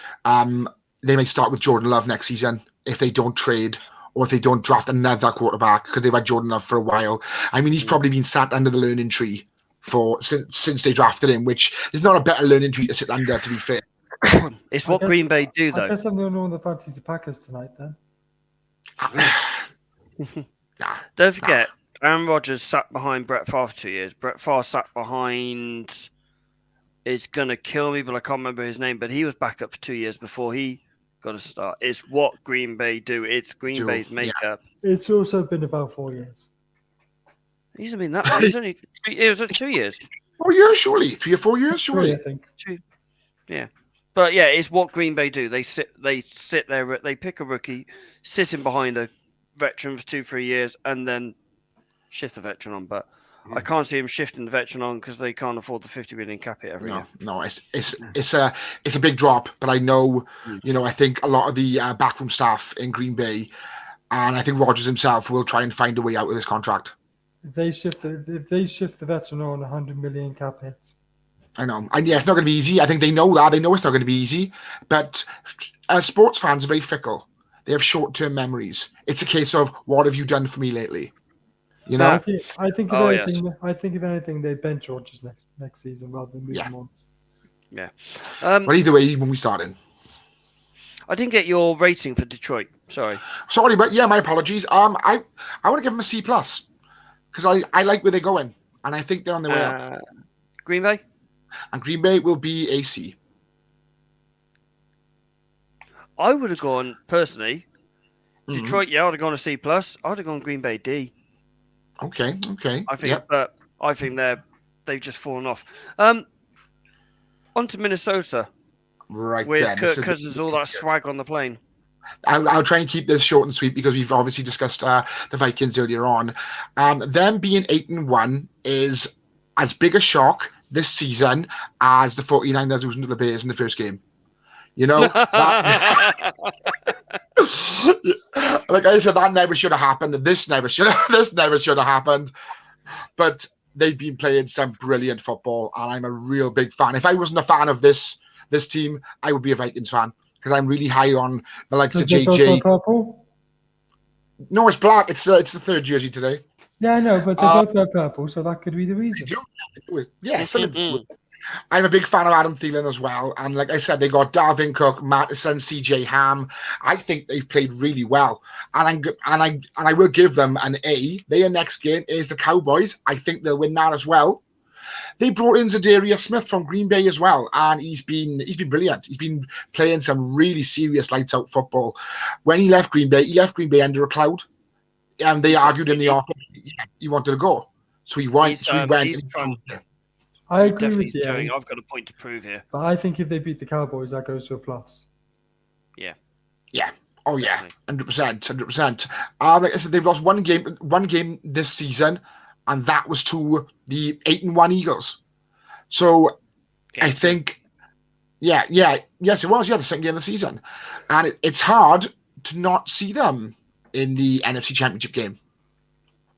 start with Jordan Love next season if they don't trade or if they don't draft another quarterback, because they've had Jordan Love for a while. I mean, he's probably been sat under the learning tree since they drafted him, which is not a better learning tree to sit under, to be fair. It's what Green Bay do, though. I guess I'm the only one that fancies the Packers tonight, then. Don't forget, Aaron Rodgers sat behind Brett Favre for 2 years. Brett Favre sat behind. It's gonna kill me, but I can't remember his name. But he was back up for 2 years before he got a start. It's what Green Bay do. It's Green Bay's makeup. It's also been about 4 years. He hasn't been that long. It's only 3 years. 2 years. 4 years, surely. 3 or 4 years, surely. I think. 2. Yeah. But yeah, it's what Green Bay do. They sit there, they pick a rookie, sit him behind a veteran for 2-3 years, and then shift the veteran on. But I can't see him shifting the veteran on because they can't afford the 50 million cap hit every year. No, it's a big drop. But I know, I think a lot of the backroom staff in Green Bay, and I think Rodgers himself will try and find a way out of this contract. If they shift the veteran on 100 million cap hits. I know. And yeah, it's not going to be easy. I think they know that. They know it's not going to be easy. But sports fans are very fickle. They have short-term memories. It's a case of, what have you done for me lately? I think if anything, they bench Rodgers next season rather than move him on. Yeah. But either way, when we started. I didn't get your rating for Detroit. Sorry, but yeah, my apologies. I want to give them a C+, because I like where they're going. And I think they're on their way up. Green Bay? And Green Bay will be a C. I would have gone, personally, Detroit, I would have gone a C+. I would have gone Green Bay D. Okay. I think, but I think they've just fallen off. On to Minnesota. Right with then. Kirk Cousins, all that swag on the plane. I'll try and keep this short and sweet because we've obviously discussed the Vikings earlier on. Them being 8-1 is as big a shock this season as the 49ers losing to the Bears in the first game. Like I said, that never should have happened. This never should have happened. But they've been playing some brilliant football, and I'm a real big fan. If I wasn't a fan of this team, I would be a Vikings fan because I'm really high on the likes of JJ. Purple? No, it's black. It's the third jersey today. Yeah, I know, but they both wear purple, so that could be the reason. Yeah, I'm a big fan of Adam Thielen as well. And like I said, they got Dalvin Cook, Mattison, CJ Ham. I think they've played really well. And I will give them an A. Their next game is the Cowboys. I think they'll win that as well. They brought in Zadarius Smith from Green Bay as well, and he's been brilliant. He's been playing some really serious lights out football. When he left Green Bay under a cloud, and they argued in the office he wanted to go, so he went. I agree with you. I've got a point to prove here. But I think if they beat the Cowboys, that goes to a plus. Yeah. Yeah. Oh yeah, 100%. Like I said, they've lost one game this season, and that was to the 8-1 Eagles. So I think, yes, it was. Yeah, the second game of the season, and it's hard to not see them in the NFC Championship game.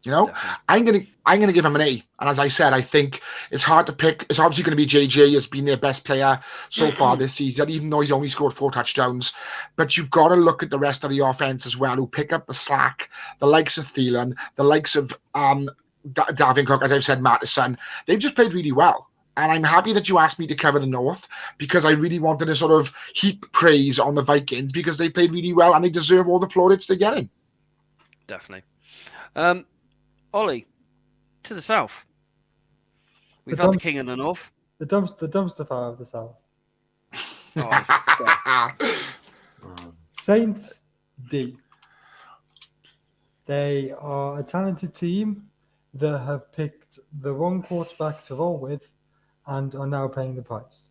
You know, definitely. I'm gonna give him an A. And as I said, I think it's hard to pick. It's obviously going to be JJ has been their best player so far this season, even though he's only scored 4 touchdowns. But you've got to look at the rest of the offense as well, who pick up the slack. The likes of Thielen, the likes of Dalvin Cook, as I've said, Mattison. They've just played really well. And I'm happy that you asked me to cover the North, because I really wanted to sort of heap praise on the Vikings, because they played really well and they deserve all the plaudits they're getting. Definitely. Ollie, to the south. We've had the king in the north. The dumpster fire of the south. Saints D. They are a talented team that have picked the wrong quarterback to roll with and are now paying the price.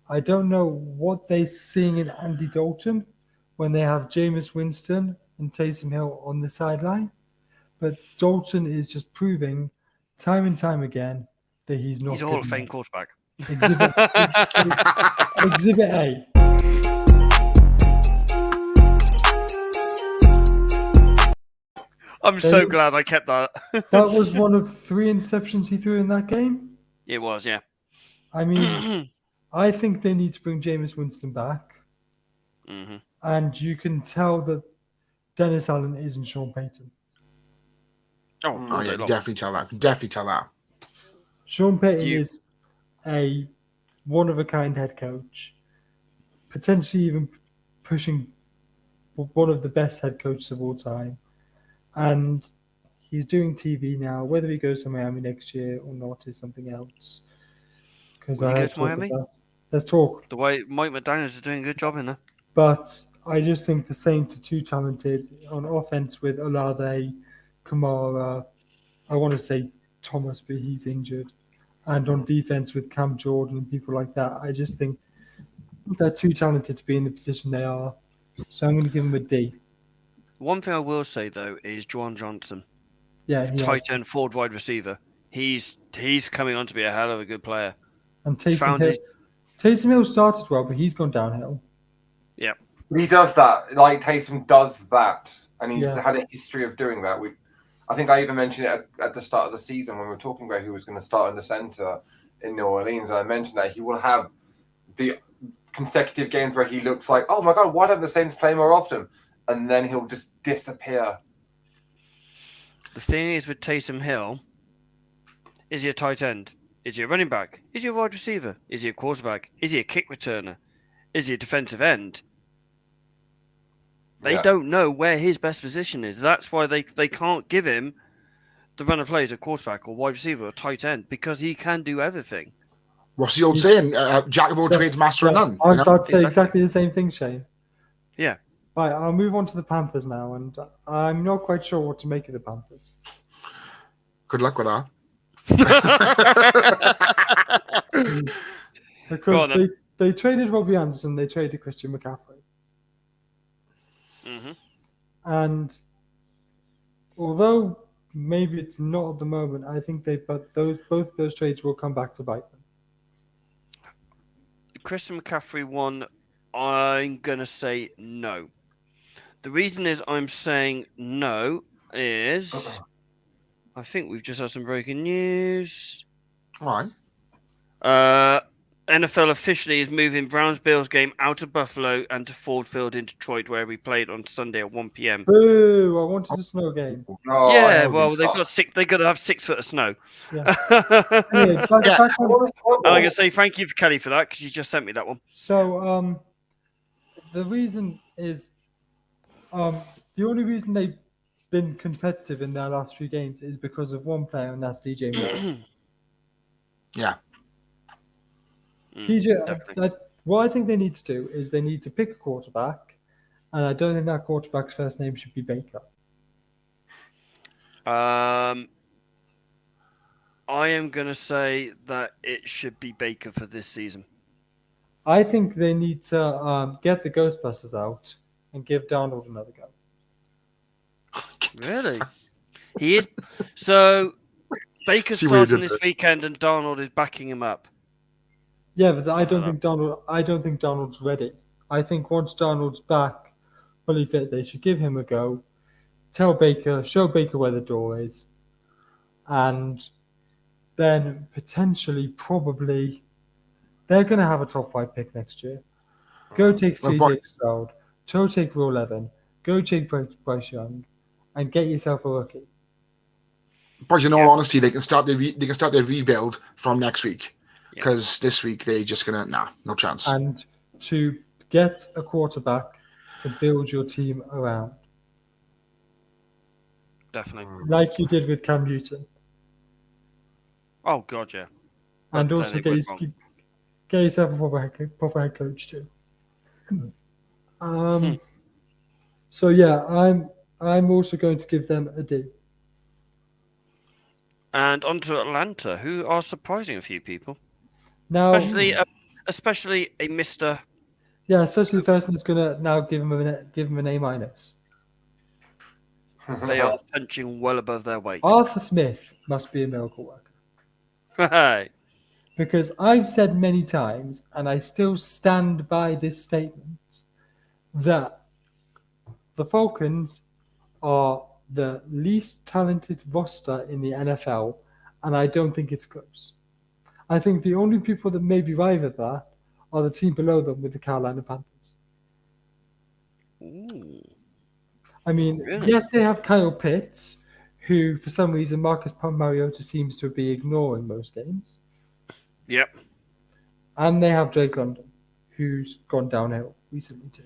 I don't know what they're seeing in Andy Dalton when they have Jameis Winston and Taysom Hill on the sideline. But Dalton is just proving time and time again that he's not. He's a Hall of Fame quarterback. Exhibit A. I'm so glad I kept that. That was one of 3 interceptions he threw in that game. It was, yeah. I mean, I think they need to bring Jameis Winston back. Mm-hmm. And you can tell that Dennis Allen isn't Sean Payton. Oh yeah, definitely tell that. Sean Payton is a one-of-a-kind head coach, potentially even pushing one of the best head coaches of all time. And he's doing TV now. Whether he goes to Miami next year or not is something else. Because I goes to Miami? Let's talk. The way Mike McDaniels is doing a good job in there. But I just think the Saints are too talented on offense with Olave, Kamara. I want to say Thomas, but he's injured. And on defense with Cam Jordan and people like that. I just think they're too talented to be in the position they are. So I'm going to give them a D. One thing I will say, though, is Juwan Johnson. Yeah, tight end, forward wide receiver. He's coming on to be a hell of a good player. And Taysom Hill started well, but he's gone downhill. Yeah. He does that. Like, Taysom does that. And he's had a history of doing that. I think I even mentioned it at the start of the season when we were talking about who was going to start in the center in New Orleans. And I mentioned that he will have the consecutive games where he looks like, oh my God, why don't the Saints play more often? And then he'll just disappear. The thing is with Taysom Hill, is he a tight end? Is he a running back? Is he a wide receiver? Is he a quarterback? Is he a kick returner? Is he a defensive end? They don't know where his best position is. That's why they can't give him the run of play as a quarterback or wide receiver or tight end, because he can do everything. What's the old saying? Jack of all trades, master of none. I was about to say exactly the same thing, Shane. Yeah. Right, I'll move on to the Panthers now, and I'm not quite sure what to make of the Panthers. Good luck with that. Because they traded Robbie Anderson, they traded Christian McCaffrey. Mm-hmm. And although maybe it's not at the moment, I think both those trades will come back to bite them. Christian McCaffrey one, I'm going to say no. The reason is I'm saying no is I think we've just had some breaking news. All right. NFL officially is moving Browns-Bills game out of Buffalo and to Ford Field in Detroit, where we played on Sunday at 1 p.m. Boo! I wanted a snow game. Oh, yeah, well, they've got to have 6 foot of snow. Yeah. Anyway, back on. And I can say thank you for Kelly for that, because you just sent me that one. So the reason is the only reason they've been competitive in their last few games is because of one player, and that's DJ Moore. Yeah. PJ, Definitely. what I think they need to do is they need to pick a quarterback, and I don't think that quarterback's first name should be Baker. I am going to say that it should be Baker for this season. I think they need to get the Ghostbusters out and give Darnold another go. Really? He is. So Baker's See what you starting did this weekend, and Darnold is backing him up. Yeah, but I don't know. think Donald's ready. I think once Donald's back, fully fit, they should give him a go. Show Baker where the door is, and then potentially, probably, they're going to have a top 5 pick next year. Go take Well, CJ Stroud, go take Will Levin, go take Bryce Young, and get yourself a rookie. But in all honesty, they can start their rebuild from next week, Yeah. because this week they're just gonna no chance. And to get a quarterback to build your team around, Definitely. like you did with Cam Newton, Oh God, yeah. and But also then it get, went wrong. get yourself a proper head coach too. So yeah, I'm also going to give them a D. And on to Atlanta, who are surprising a few people, Now, especially a Mr. yeah, especially the person that's gonna now give him an A minus. They are punching well above their weight. Arthur Smith must be a miracle worker, Hey. because I've said many times, and I still stand by this statement, that the Falcons are the least talented roster in the NFL, and I don't think it's close. I think the only people that maybe rival that are the team below them with the Carolina Panthers. Ooh. I mean, Really? yes, they have Kyle Pitts, who for some reason Marcus Mariota seems to be ignoring most games. Yep. And they have Drake London, who's gone downhill recently too.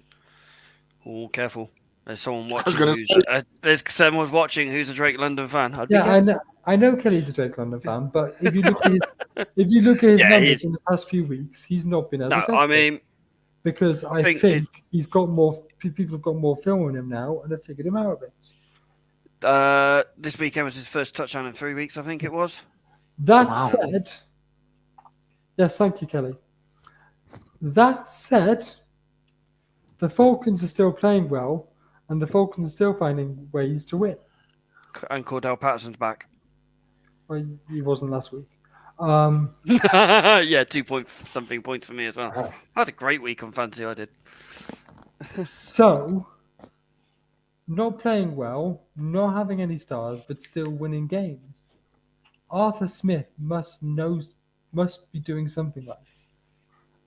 Oh, careful. There's someone was watching. gonna There's someone watching who's a Drake London fan. I'd be Yeah, careful. I know Kelly's a Drake London fan, but if you look at his Yeah, numbers he's- in the past few weeks, he's not been as No, effective. I mean, because I think think he's got more people have got more film on him now and have figured him out a bit. this weekend was his first touchdown in 3 weeks. I think it was. That Wow. said, yes, thank you, Kelly. That said, the Falcons are still playing well, and the Falcons are still finding ways to win. And Cordell Patterson's back. Well, he wasn't last week. Yeah, 2-point-something points for me as well. I had a great week on fantasy. I did. So, not playing well, not having any stars, but still winning games. Arthur Smith must be doing something like it.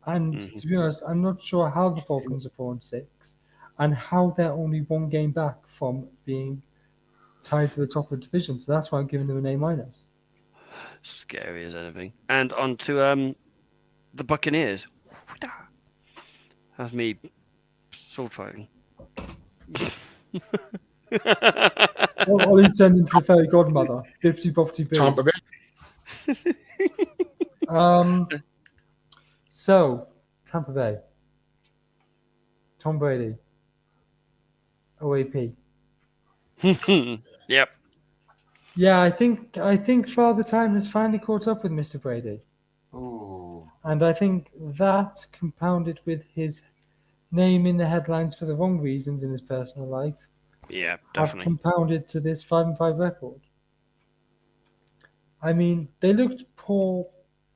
And to be honest, I'm not sure how the Falcons are 4-6, and how they're only one game back from being tied for the top of the division. So that's why I'm giving them an A minus. Scary as anything. And on to the Buccaneers. That's me sword fighting. Ollie's turned into the fairy godmother. 50-50 boo. Tampa Bay. So, Tampa Bay. Tom Brady. OAP. Yep. Yeah, I think Father Time has finally caught up with Mr. Brady. Ooh. And I think that, compounded with his name in the headlines for the wrong reasons in his personal life, Yeah, have definitely. compounded to this 5-5 record. I mean, they looked poor,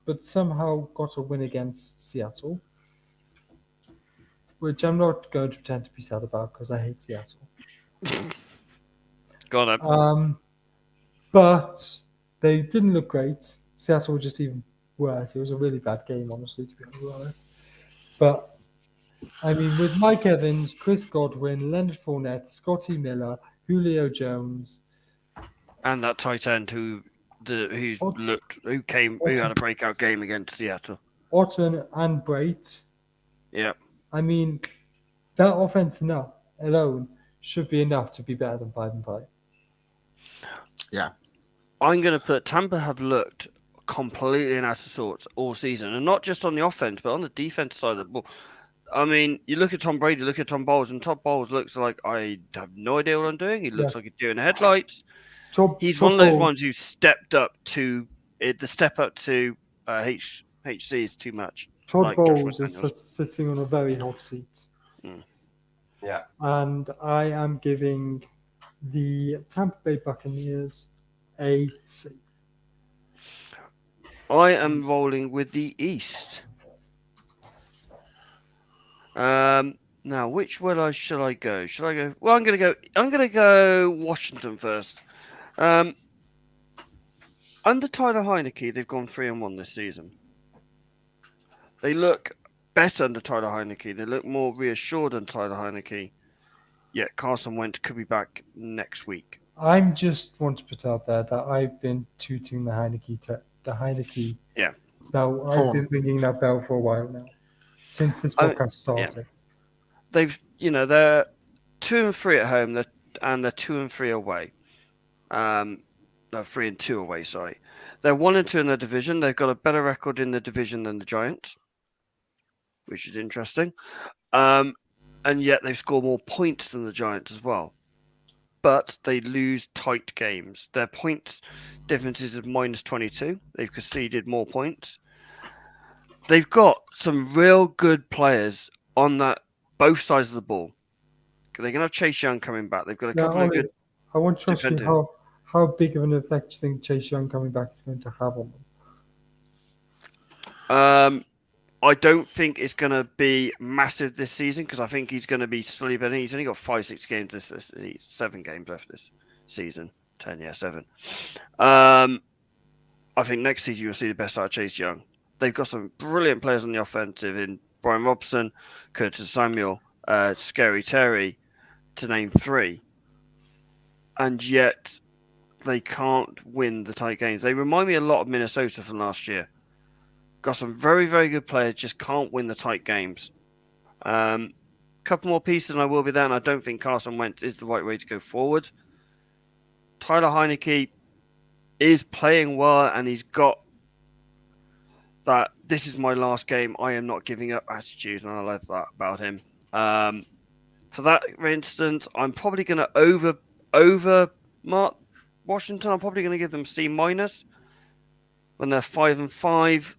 but somehow got a win against Seattle, which I'm not going to pretend to be sad about because I hate Seattle. Got it. But they didn't look great. Seattle were just even worse. It was a really bad game, honestly, to be honest. But, I mean, with Mike Evans, Chris Godwin, Leonard Fournette, Scotty Miller, Julio Jones, And that tight end who had a breakout game against Seattle. Otton, and Brait. Yep. I mean, that offense alone should be enough to be better than 5-5. Yeah. I'm going to put Tampa have looked completely out of sorts all season, and not just on the offense, but on the defense side of the ball. I mean, you look at Tom Brady, look at Tom Bowles, and Tom Bowles looks like I have no idea what I'm doing. He looks like he's doing headlights. He's one of those ones who stepped up to it. The step up to HC is too much. Todd Bowles is sitting on a very hot seat. Yeah. And I am giving the Tampa Bay Buccaneers a C. I am rolling with the East. Now, which way should I go? Should I go? Well, I'm gonna go Washington first. Under Tyler Heineke, they've gone 3-1 this season. They look better under Tyler Heineke. They look more reassured under Tyler Heineke. Yet Carson Wentz could be back next week. I just want to put out there that I've been tooting the Heineke. Yeah. Now I've been ringing that bell for a while now, since this podcast started. Yeah. They're 2-3 at home, and they're 2-3 away. No, 3-2 away. Sorry, they're 1-2 in their division. They've got a better record in the division than the Giants, which is interesting. And yet they've scored more points than the Giants as well. But they lose tight games. Their points difference is -22. They've conceded more points. They've got some real good players on both sides of the ball. They're going to have Chase Young coming back. They've got a couple of good. I want to ask you how big of an effect do you think Chase Young coming back is going to have on them? I don't think it's going to be massive this season because I think he's going to be sleeping. He's only got 5-6 games this 7 games left this season. 7. I think next season you'll see the best out of Chase Young. They've got some brilliant players on the offensive in Brian Robson, Curtis Samuel, Scary Terry, to name 3. And yet they can't win the tight games. They remind me a lot of Minnesota from last year. Got some very, very good players, just can't win the tight games. Couple more pieces and I will be there, and I don't think Carson Wentz is the right way to go forward. Tyler Heineke is playing well, and he's got that this is my last game, I am not giving up attitude, and I love that about him. For that, for instance, I'm probably going to over mark Washington. I'm probably going to give them C- when they're 5-5.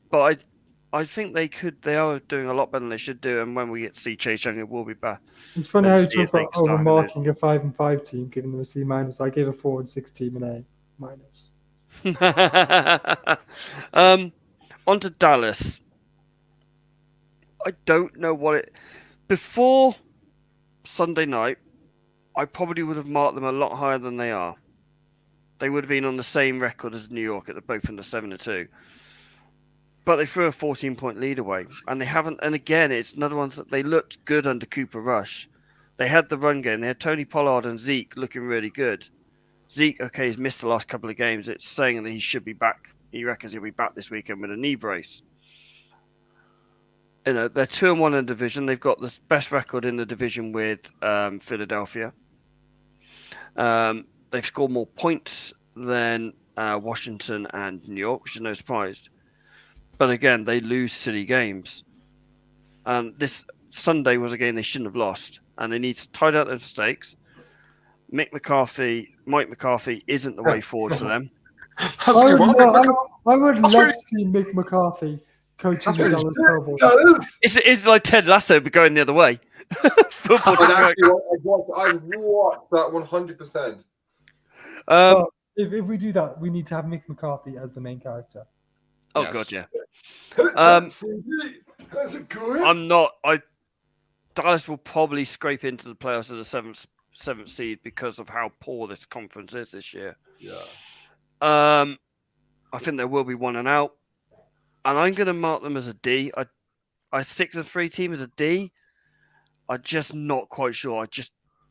But I think they are doing a lot better than they should do, and when we get to see Chase Young, it will be better. It's funny how you talk about overmarking a 5-5 team, giving them a C-. I gave a 4-6 team an A-. On to Dallas. I don't know before Sunday night, I probably would have marked them a lot higher than they are. They would have been on the same record as New York at both in the 7-2. But they threw a 14-point lead away, and they haven't. And again, it's another one that they looked good under Cooper Rush. They had the run game. They had Tony Pollard and Zeke looking really good. Zeke, he's missed the last couple of games. It's saying that he should be back. He reckons he'll be back this weekend with a knee brace. They're 2-1 in the division. They've got the best record in the division with Philadelphia. They've scored more points than Washington and New York, which is no surprise. But again, they lose silly games. And this Sunday was a game they shouldn't have lost. And they need to tidy up their mistakes. Mike McCarthy isn't the way forward for them. I would love to see Mick McCarthy coaching the Dallas Cowboys. It's like Ted Lasso, but going the other way. I watched that 100%. If we do that, we need to have Mick McCarthy as the main character. Oh, yes. God, yeah. Dallas will probably scrape into the playoffs of the seventh seed because of how poor this conference is this year. Yeah. I think there will be 1 and out, and I'm going to mark them as a D. I 6-3 team as a D. I'm just not quite sure.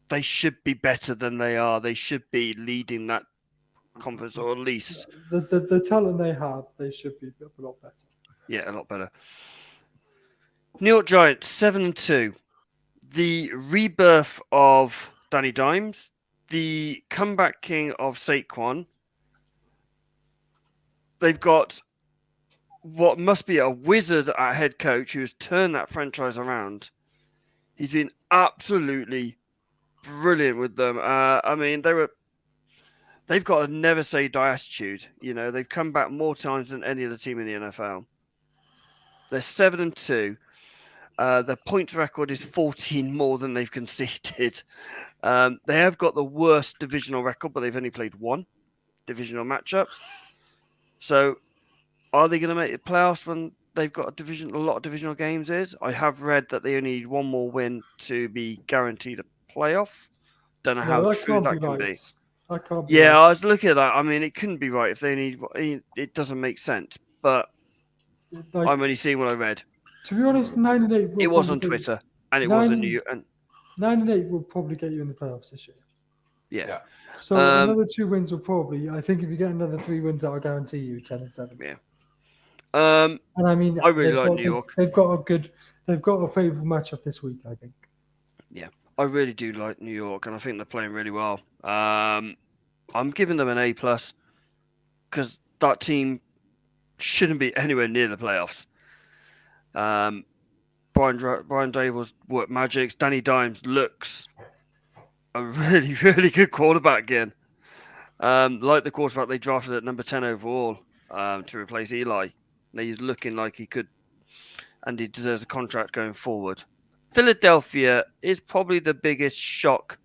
They should be better than they are. They should be leading that conference, or at least the talent they have, they should be a lot better. Yeah, a lot better. New York Giants 7-2. The rebirth of Danny Dimes, the comeback king of Saquon. they've got what must be a wizard at head coach who's turned that franchise around. He's been absolutely brilliant with them. I mean, they've got a never say die attitude. You know, they've come back more times than any other team in the NFL. They're 7-2. Their points record is 14 more than they've conceded. They have got the worst divisional record, but they've only played one divisional matchup. So, are they going to make the playoffs when they've got a lot of divisional games? I have read that they only need one more win to be guaranteed a playoff. Don't know how true that can be. That can't be Yeah, right. I was looking at that. I mean, it couldn't be right if they need. It doesn't make sense. But Like, I'm only seeing what I read. to be honest, 9-8. It was on Twitter, and it was in New. And 9-8 will probably get you in the playoffs this year. yeah. So another 2 wins will probably. I think if you get another 3 wins, that will guarantee you 10-7. Yeah. And I mean, I really like New York. They've got a favourable matchup this week, I think. Yeah, I really do like New York, and I think they're playing really well. I'm giving them an A+ because that team shouldn't be anywhere near the playoffs. Brian Daboll's work magic. Danny Dimes looks a really, really good quarterback again. Like the quarterback they drafted at number 10 overall to replace Eli. He's looking like he could, and he deserves a contract going forward. Philadelphia is probably the biggest shock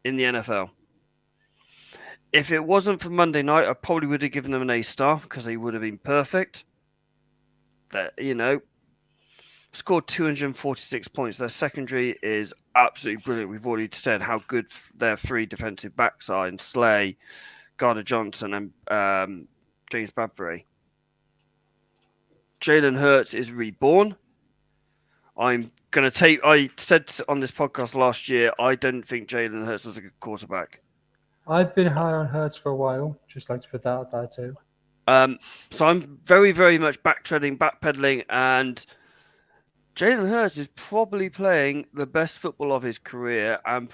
in the NFL. If it wasn't for Monday night, I probably would have given them an A* because they would have been perfect. That, you know, scored 246 points. Their secondary is absolutely brilliant. We've already said how good their 3 defensive backs are in Slay, Gardner Johnson, and James Bradbury. Jalen Hurts is reborn. I said on this podcast last year, I don't think Jalen Hurts was a good quarterback. I've been high on Hurts for a while. Just like to put that out there too. So I'm very, very much backpedaling, and Jalen Hurts is probably playing the best football of his career, and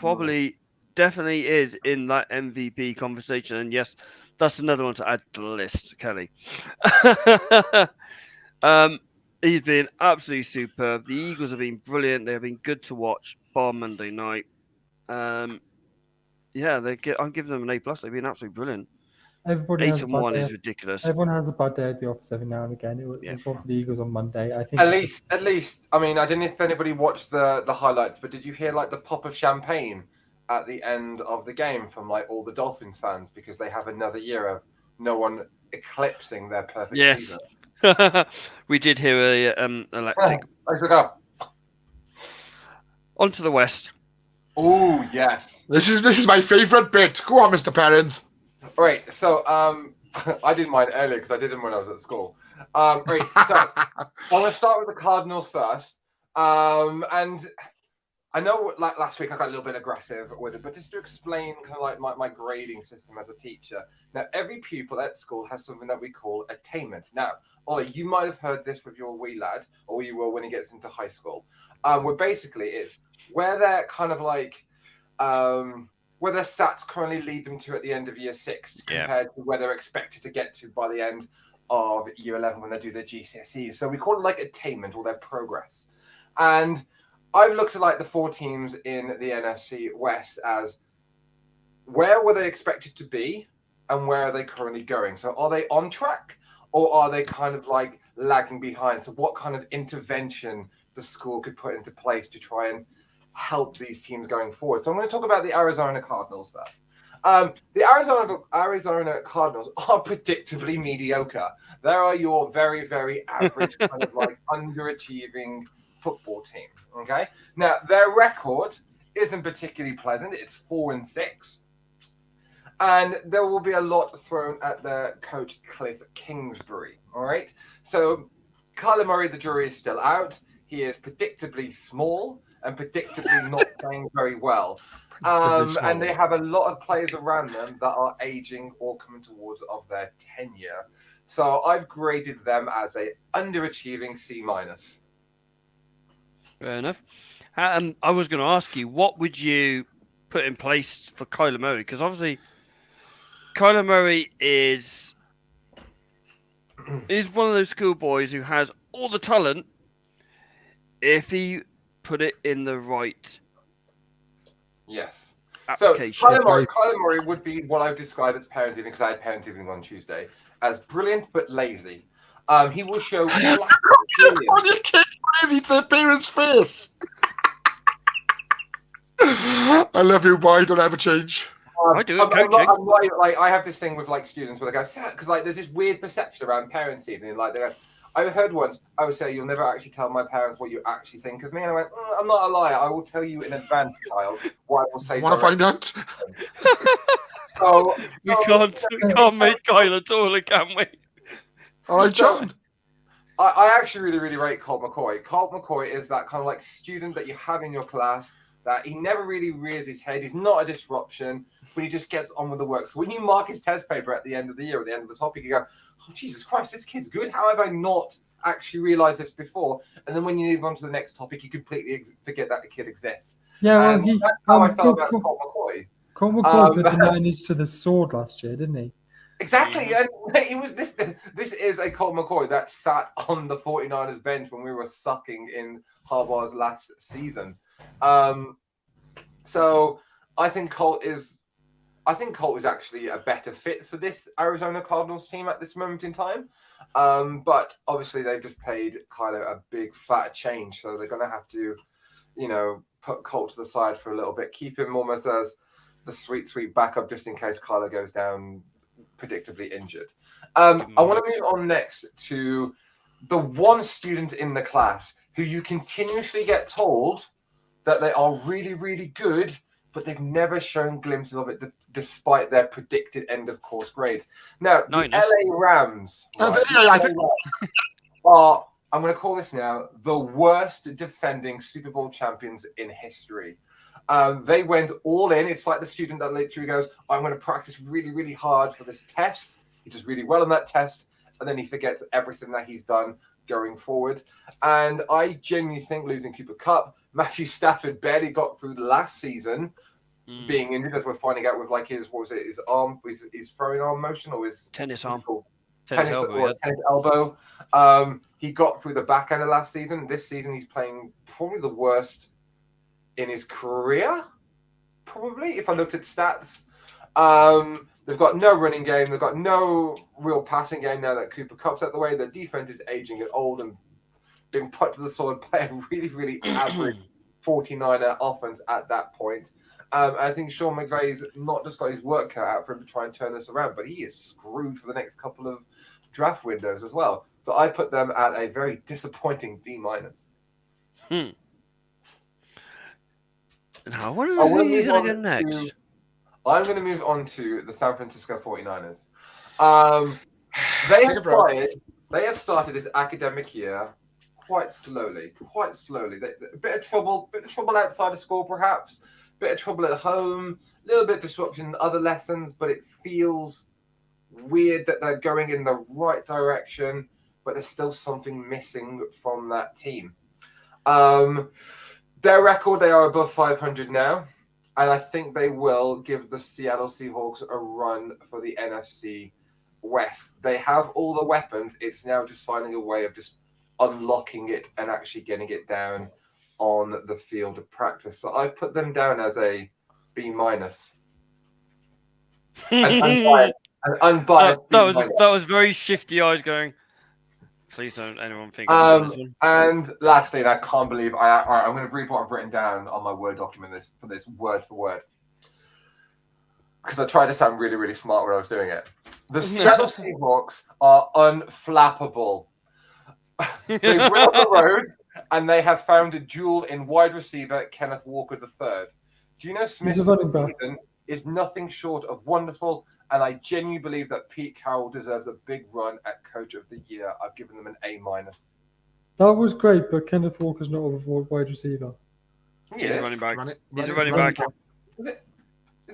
definitely is in that MVP conversation. And yes, that's another one to add to the list, Kelly. He's been absolutely superb. The Eagles have been brilliant. They've been good to watch, bar Monday night. I'm giving them an A+. They've been absolutely brilliant. 8-1 is ridiculous. Everyone has a bad day at the office every now and again. It was for the Eagles on Monday. I think at least. I mean, I don't know if anybody watched the highlights, but did you hear like the pop of champagne at the end of the game from like all the Dolphins fans because they have another year of no one eclipsing their perfect season? We did hear a electric. On to the West. Oh yes. This is my favourite bit. Go on, Mr. Perrins. Right. So I did mine earlier because I did them when I was at school. Right. So I'm going to start with the Cardinals first. And I know like last week I got a little bit aggressive with it, but just to explain kind of like my grading system as a teacher. Now, every pupil at school has something that we call attainment. Now, Ollie, you might have heard this with your wee lad, or you will when he gets into high school. Where basically it's where they're kind of like where their stats currently lead them to at the end of year 6 compared to where they're expected to get to by the end of year 11 when they do their GCSEs. So we call it like attainment or their progress. And I've looked at like the 4 teams in the NFC West as where were they expected to be and where are they currently going? So are they on track or are they kind of like lagging behind? So what kind of intervention the school could put into place to try and help these teams going forward? So I'm going to talk about the Arizona Cardinals first. The Arizona Cardinals are predictably mediocre. They are your very, very average kind of like underachieving football team. Okay. Now their record isn't particularly pleasant. It's 4-6, and there will be a lot thrown at their coach Cliff Kingsbury. All right. So Kyler Murray, the jury is still out. He is predictably small and predictably not playing very well. And they have a lot of players around them that are aging or coming towards of their tenure. So I've graded them as a underachieving C-. Fair enough. I was going to ask you, what would you put in place for Kyler Murray? Because obviously, Kyler Murray is He's one of those schoolboys who has all the talent if he put it in the right Yes. So application. Kyler Murray would be what I've described as parent evening, because I had parent evening on Tuesday, as brilliant but lazy. He will show brilliant. On your kid's crazy their parents' face. I love you, boy. Don't ever change. I do it coaching. I have this thing with like students where they go, because like there's this weird perception around parents evening. Like they go, I heard once, I would say, you'll never actually tell my parents what you actually think of me. And I went, I'm not a liar. I will tell you in advance, child, what I will say. Want to find out? We can't make Kyle at all, can we? All right, John. I actually really, really rate Colt McCoy. Colt McCoy is that kind of like student that you have in your class that he never really rears his head. He's not a disruption, but he just gets on with the work. So when you mark his test paper at the end of the year, at the end of the topic, you go, oh, Jesus Christ, this kid's good. How have I not actually realized this before? And then when you move on to the next topic, you completely forget that the kid exists. Yeah, well, that's how I felt about Colt McCoy. Colt McCoy put the Niners to the sword last year, didn't he? Exactly. And he was this is a Colt McCoy that sat on the 49ers bench when we were sucking in Harbaugh's last season. So I think Colt is actually a better fit for this Arizona Cardinals team at this moment in time. But obviously they've just paid Kyler a big fat change, so they're gonna have to, put Colt to the side for a little bit, keep him almost as the sweet backup just in case Kyler goes down predictably injured. I want to move on next to the one student in the class who you continuously get told that they are really, really good, but they've never shown glimpses of it despite their predicted end of course grades. Now, the LA Rams are, I'm going to call this now, the worst defending Super Bowl champions in history. They went all in. It's like the student that literally goes, I'm going to practice really, really hard for this test. He does really well on that test, and then he forgets everything that he's done going forward. And I genuinely think losing Cooper Kupp, Matthew Stafford barely got through the last season being injured, as we're finding out with like his arm, his throwing arm motion, or his tennis arm. Tennis elbow. He got through the back end of last season. This season he's playing probably the worst in his career, probably, if I looked at stats. They've got no running game. They've got no real passing game now that Cooper Kupp's out the way. Their defense is aging and old and being put to the sword by a really, really average 49er offense at that point. I think Sean McVay's not just got his work cut out for him to try and turn this around, but he is screwed for the next couple of draft windows as well. So I put them at a very disappointing D-. And how are you going to go next? I'm going to move on to the San Francisco 49ers. They have started this academic year quite slowly. A bit of trouble outside of school, perhaps. A bit of trouble at home. A little bit of disruption in other lessons, but it feels weird that they're going in the right direction, but there's still something missing from that team. Their record, they are above 500 now, and I think they will give the Seattle Seahawks a run for the NFC West. They have all the weapons. It's now just finding a way of just unlocking it and actually getting it down on the field of practice. So I put them down as a B-. An unbiased. That was very shifty eyes going. Please don't anyone think of this one. And lastly, and I can't believe I'm going to read what I've written down on my Word document for this word for word, because I tried to sound really, really smart when I was doing it. The Seattle Seahawks are unflappable. They went on the road and they have found a jewel in wide receiver Kenneth Walker III. Do you know Smith's season is nothing short of wonderful, and I genuinely believe that Pete Carroll deserves a big run at Coach of the Year. I've given them an A-. That was great, but Kenneth Walker's not a wide receiver. He's a running back. He's a running back. Is it?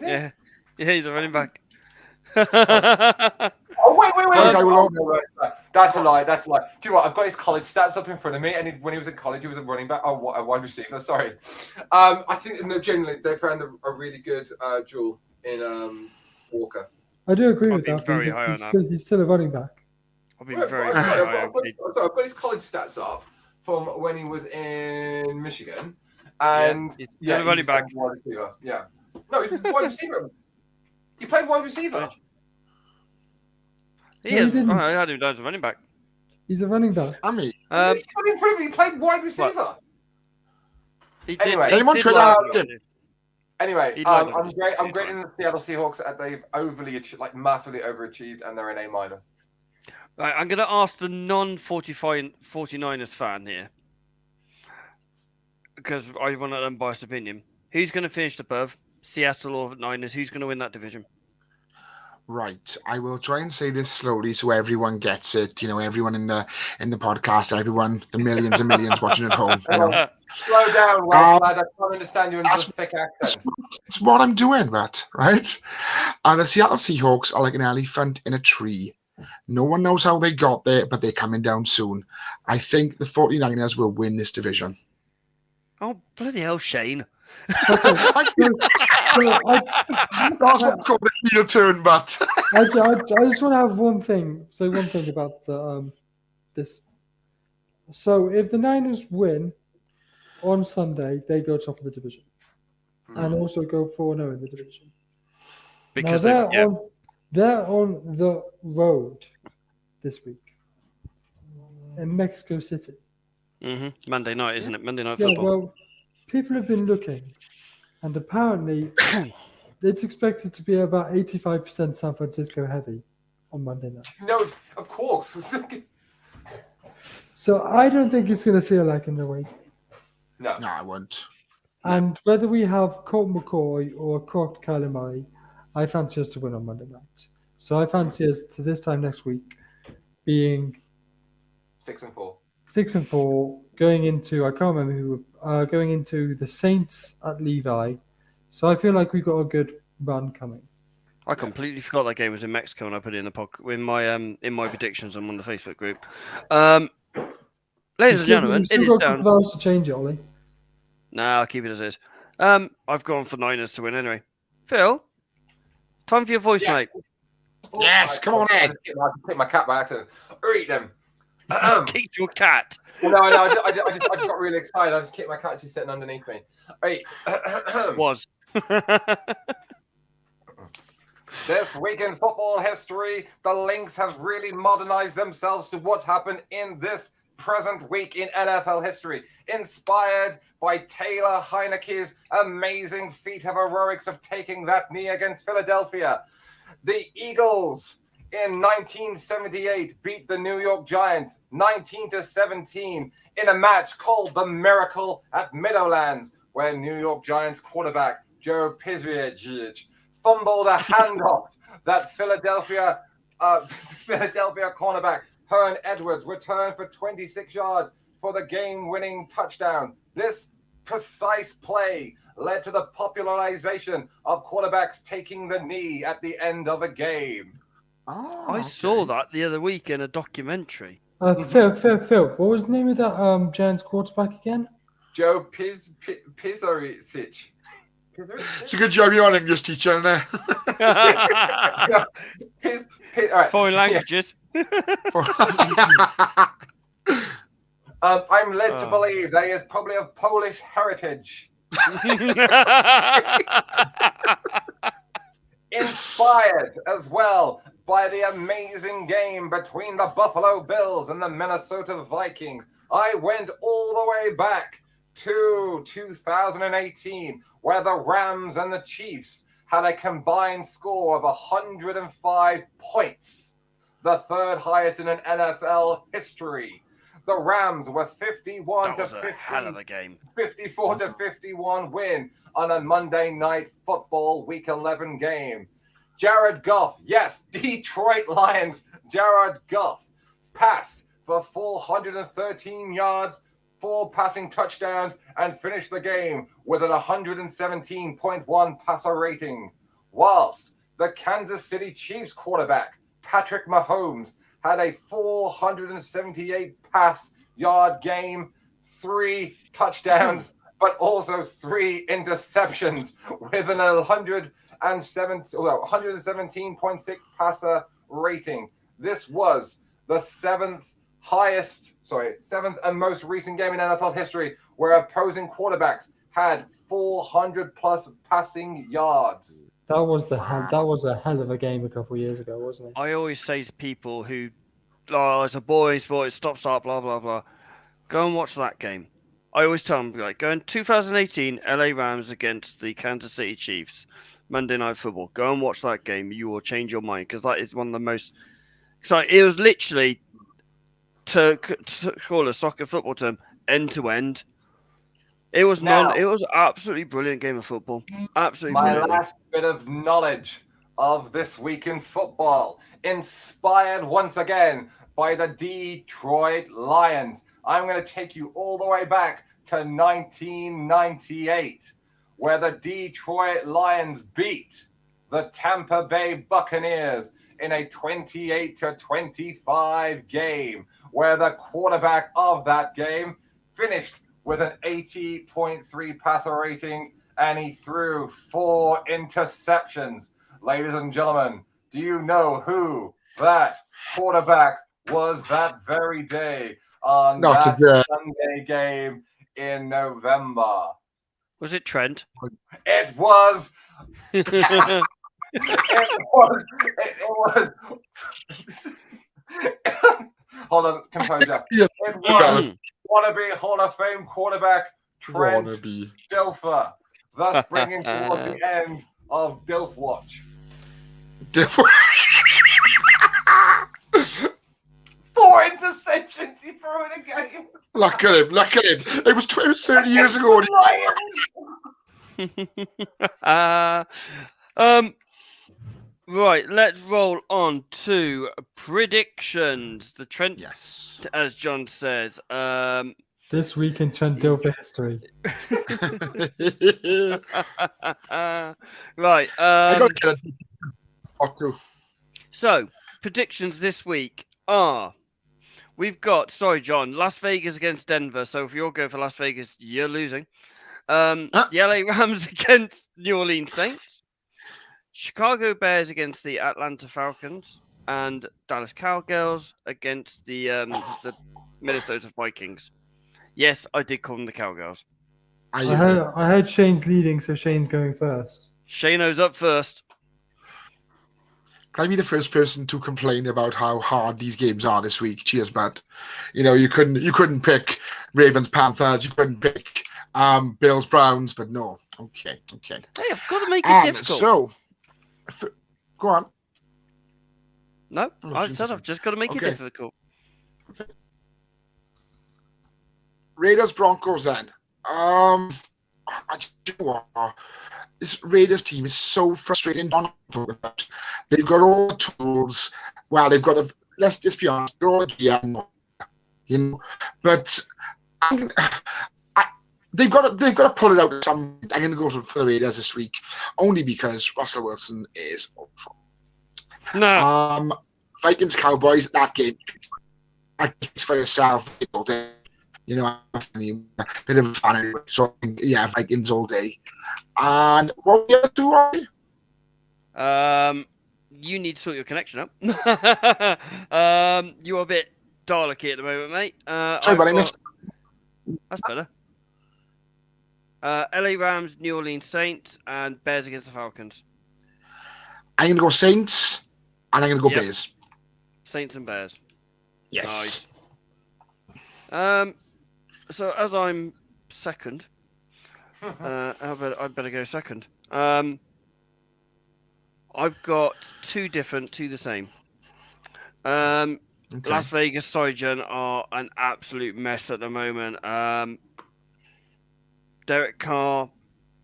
Yeah, he's a running back. Oh, wait. That's a lie. Do you know what? I've got his college stats up in front of me, and when he was in college, he was a running back. Oh, what a wide receiver. Sorry. I think, generally, they found a really good jewel in Walker. I do agree with that. Very high on that. He's still a running back. I've been very, very high on Cade. I've got his college stats up from when he was in Michigan. And he's still a running back. Wide receiver. Yeah. No, he's wide receiver. He played wide receiver. He is. I had him down as a running back. He's a running back. I mean, he played wide receiver. What? He did. Anyway, Game on did Twitter. like it. Anyway, He'd like I'm it. great. I'm great in the Seattle Seahawks. They've massively overachieved, and they're an A-. Right, I'm going to ask the non-49ers fan here, because I want an unbiased opinion. Who's going to finish above Seattle or Niners? Who's going to win that division? right. I will try and say this slowly so everyone gets it. You know, everyone in the podcast, everyone, the millions and millions watching at home. You know. Slow down, lad. I can't understand you in this thick accent. That's what I'm doing, Matt. Right? And the Seattle Seahawks are like an elephant in a tree. No one knows how they got there, but they're coming down soon. I think the 49ers will win this division. Oh, bloody hell, Shane. That's what I'm calling a heel turn, but I just want to have one thing about this. So if the Niners win on Sunday, they go top of the division and also go 4-0 in the division. Because now they're on the road this week in Mexico City. Monday night, isn't it? Monday night Yeah, football. well, people have been looking, and apparently it's expected to be about 85% San Francisco heavy on Monday night. No, of course. So I don't think it's going to feel like an away game. No, I won't. And whether we have Colt McCoy or Colt Kyler Murray, I fancy us to win on Monday night. So I fancy us to this time next week being 6-4. 6-4, going into going into the Saints at Levi. So I feel like we've got a good run coming. I completely forgot that game was in Mexico, and I put it in in my predictions on the Facebook group. Ladies and gentlemen, it is down. To change it, Ollie. Nah, I'll keep it as is. I've gone for Niners to win anyway. Phil, time for your voice, mate. Yes, come on in. I kicked my cat by accident. Eat them. Kicked your cat. No, I just got really excited. I just kicked my cat. She's sitting underneath me. Right. Was. This week in football history, the Lynx have really modernized themselves to what's happened in this present week in NFL history. Inspired by Taylor Heineke's amazing feat of heroics of taking that knee against Philadelphia. The Eagles in 1978 beat the New York Giants 19-17 in a match called the Miracle at Meadowlands, where New York Giants quarterback Joe Pisric fumbled a handoff that Philadelphia cornerback Hearn Edwards returned for 26 yards for the game-winning touchdown. This precise play led to the popularization of quarterbacks taking the knee at the end of a game. Oh, I saw that the other week in a documentary. Phil, what was the name of that Giants quarterback again? Joe Pisaric. It's a good job you're an English teacher, isn't it? Right. Foreign languages. I'm led to believe that he is probably of Polish heritage. Inspired as well by the amazing game between the Buffalo Bills and the Minnesota Vikings, I went all the way back to 2018, where the Rams and the Chiefs had a combined score of 105 points, the third highest in an NFL history. The Rams were 54-51 win on a Monday Night Football Week 11 game. Jared Goff, yes, Detroit Lions, Jared Goff passed for 413 yards, 4 passing touchdowns, and finished the game with an 117.1 passer rating. Whilst the Kansas City Chiefs quarterback, Patrick Mahomes, had a 478 pass yard game, 3 touchdowns, but also 3 interceptions with an 117.6 passer rating. This was the seventh and most recent game in NFL history where opposing quarterbacks had 400 plus passing yards. That was a hell of a game a couple of years ago, wasn't it? I always say to people who, oh, it's a boys' sport, stop, start, blah, blah, blah. Go and watch that game. I always tell them, like, go in 2018 LA Rams against the Kansas City Chiefs, Monday Night Football. Go and watch that game. You will change your mind because that is one of the most exciting. It was literally, to call a soccer football term, end to end. It was It was absolutely brilliant game of football. Absolutely brilliant. My last bit of knowledge of this week in football, inspired once again by the Detroit Lions. I'm going to take you all the way back to 1998, where the Detroit Lions beat the Tampa Bay Buccaneers in a 28-25 game, where the quarterback of that game finished with an 80.3 passer rating, and he threw 4 interceptions. Ladies and gentlemen, do you know who that quarterback was that very day on Sunday game in November? Was it Trent? It was. It was. Hold on, composure. It was wannabe Hall of Fame quarterback Trent Dilfer, thus bringing towards the end of Dilf Watch. 4 interceptions he threw in a game. Look at him. It was 30 years ago. Right, let's roll on to predictions. The Trent, yes, as John says. This week in Trent Dilfer history. Right. I got to get So, predictions this week are: we've got, sorry, John, Las Vegas against Denver. So if you're going for Las Vegas, you're losing. The LA Rams against New Orleans Saints. Chicago Bears against the Atlanta Falcons. And Dallas Cowgirls against the Minnesota Vikings. Yes, I did call them the Cowgirls. I heard Shane's leading, so Shane's going first. Shano's up first. Can I be the first person to complain about how hard these games are this week? Cheers, bud. You know, you couldn't pick Ravens, Panthers. You couldn't pick Bills, Browns, but no. Okay. Hey, I've got to make it difficult. So, go on. No, I said I've just got to make it difficult. Okay. Raiders, Broncos, then. This Raiders team is so frustrating. They've got all the tools. Well, they've got the. Let's just be honest. They're all you know. But they've got to pull it out. I'm going to go for the Raiders this week, only because Russell Wilson is awful. No. Vikings, Cowboys. That game. I speaks for yourself all day. You know, I'm a bit of a fan anyway. So, yeah, Vikings all day. And what we have to do, you need to sort your connection out. You're a bit Dalek-y at the moment, mate. Sorry, but I missed. That's better. LA Rams, New Orleans Saints, and Bears against the Falcons. I'm going to go Saints, and I'm going to go Bears. Saints and Bears. Yes. Nice. So as I'm second, I better go second. I've got two the same. Okay. Las Vegas, sorry, Jen, are an absolute mess at the moment. Derek Carr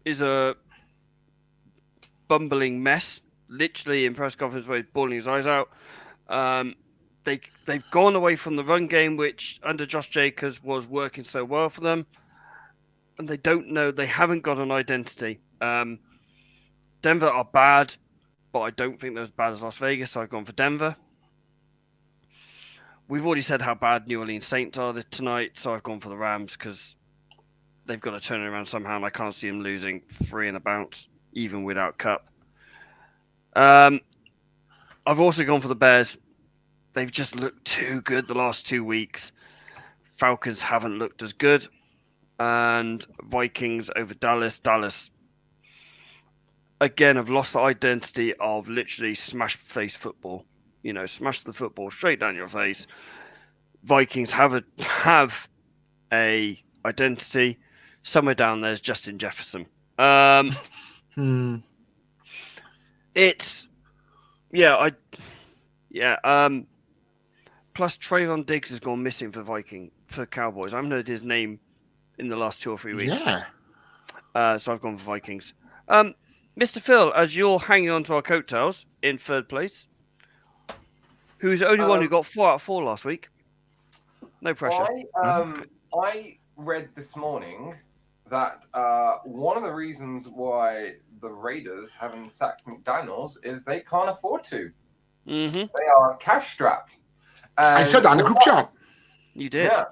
is a bumbling mess, literally in press conference where he's bawling his eyes out. They've gone away from the run game, which under Josh Jacobs was working so well for them. And they haven't got an identity. Denver are bad, but I don't think they're as bad as Las Vegas, so I've gone for Denver. We've already said how bad New Orleans Saints are tonight, so I've gone for the Rams because they've got to turn it around somehow, and I can't see them losing 3 in a bounce, even without Cup. I've also gone for the Bears. they've just looked too good the last 2 weeks. Falcons haven't looked as good. And Vikings over Dallas. Dallas, again, have lost the identity of literally smash face football. Smash the football straight down your face. Vikings have a identity. Somewhere down there is Justin Jefferson. It's plus Trayvon Diggs has gone missing for Cowboys. I haven't heard his name in the last 2 or 3 weeks. Yeah. So I've gone for Vikings. Mr. Phil, as you're hanging on to our coattails in third place, who's the only one who got 4 out of 4 last week? No pressure. I read this morning that one of the reasons why the Raiders haven't sacked McDaniels is they can't afford to. Mm-hmm. They are cash strapped. I said that in the group chat. You did. Yeah.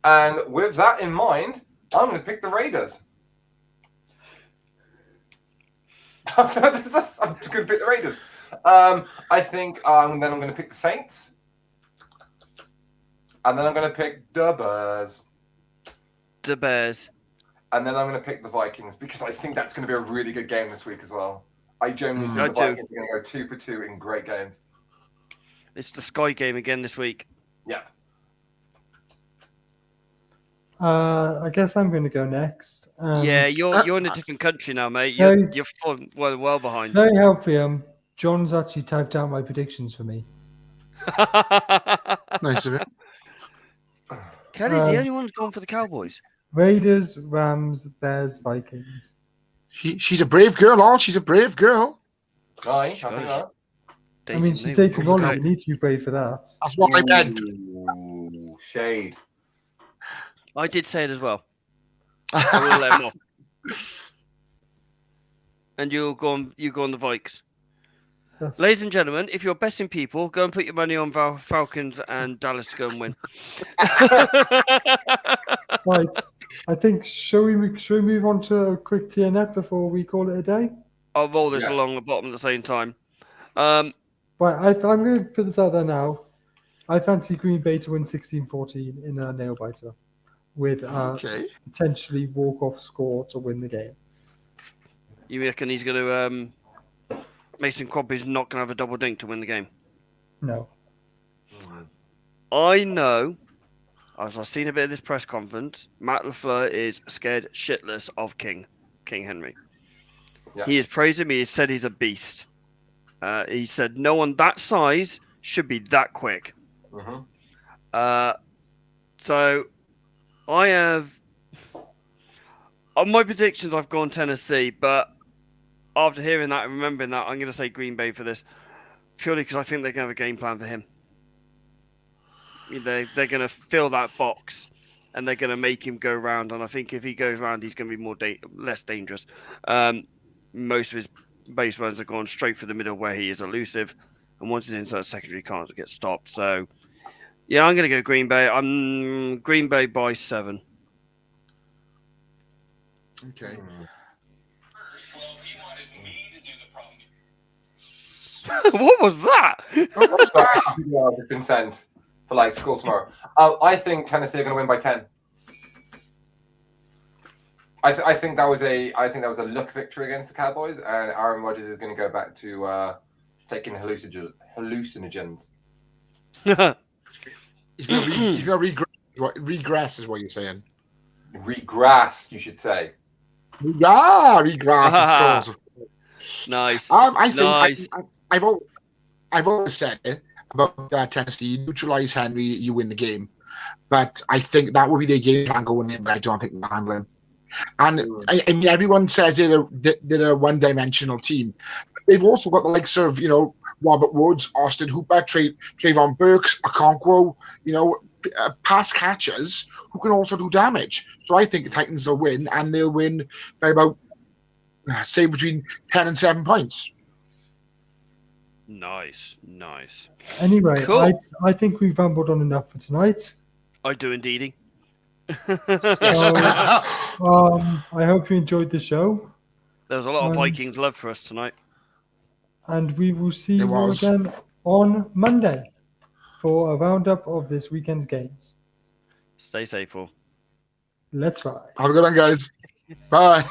And with that in mind, I'm going to pick the Raiders. I'm just going to pick the Raiders. I think then I'm going to pick the Saints. And then I'm going to pick the Bears. The Bears. And then I'm going to pick the Vikings because I think that's going to be a really good game this week as well. I genuinely think the Vikings are going to go 2 for 2 in great games. It's the Sky game again this week. Yeah. I guess I'm going to go next. Yeah, you're in a different country now, mate. You're well behind. Very helpful. John's actually typed out my predictions for me. Nice of it. Kelly's the only one who's gone for the Cowboys. Raiders, Rams, Bears, Vikings. She's a brave girl, she's a brave girl. I think that. I mean, she's dating Ollie. You need to be brave for that. That's what I meant. Ooh, shade. I did say it as well. I will let him off. And you go on the Vikes. That's... Ladies and gentlemen, if you're betting people, go and put your money on Falcons and Dallas to go and win. Right. I think, shall we move on to a quick tier net before we call it a day? I'll roll this along the bottom at the same time. Right, I'm going to put this out there now. I fancy Green Bay to win 16-14 in a nail-biter with potentially walk-off score to win the game. You reckon he's going to... Mason Crosby's not going to have a double dink to win the game? No. I know, as I've seen a bit of this press conference, Matt LaFleur is scared shitless of King Henry. Yeah. He has praised him. He has said he's a beast. He said no one that size should be that quick. Mm-hmm. So I have... On my predictions, I've gone Tennessee, but after hearing that and remembering that, I'm going to say Green Bay for this. Purely because I think they're going to have a game plan for him. They're going to fill that box and they're going to make him go round. And I think if he goes round, he's going to be less dangerous. Most of his base runs are going straight for the middle where he is elusive. And once he's inside secondary, he can't get stopped. So, yeah, I'm going to go Green Bay. I'm Green Bay by 7. Okay. What was that? It's been sent for school tomorrow. I think Tennessee are going to win by 10. I think that was a luck victory against the Cowboys, and Aaron Rodgers is going to go back to taking hallucinogens. He's going to regress, is what you're saying. Regress, you should say. Regress, of course. Nice. I think nice. I've always said it about Tennessee. You neutralize Henry, you win the game. But I think that would be their game plan going in, but I don't think they're handling. And I mean, everyone says they're a one-dimensional team. They've also got the likes of, Robert Woods, Austin Hooper, Trayvon Burks, Okonkwo, pass catchers who can also do damage. So I think the Titans will win, and they'll win by about, say, between 10 and 7 points. Nice. Anyway, cool. I think we've rambled on enough for tonight. I do indeed. So, I hope you enjoyed the show. There was a lot of Vikings love for us tonight. And we will see you again on Monday for a roundup of this weekend's games. Stay safe, all. Let's ride. Have a good one, guys. Bye.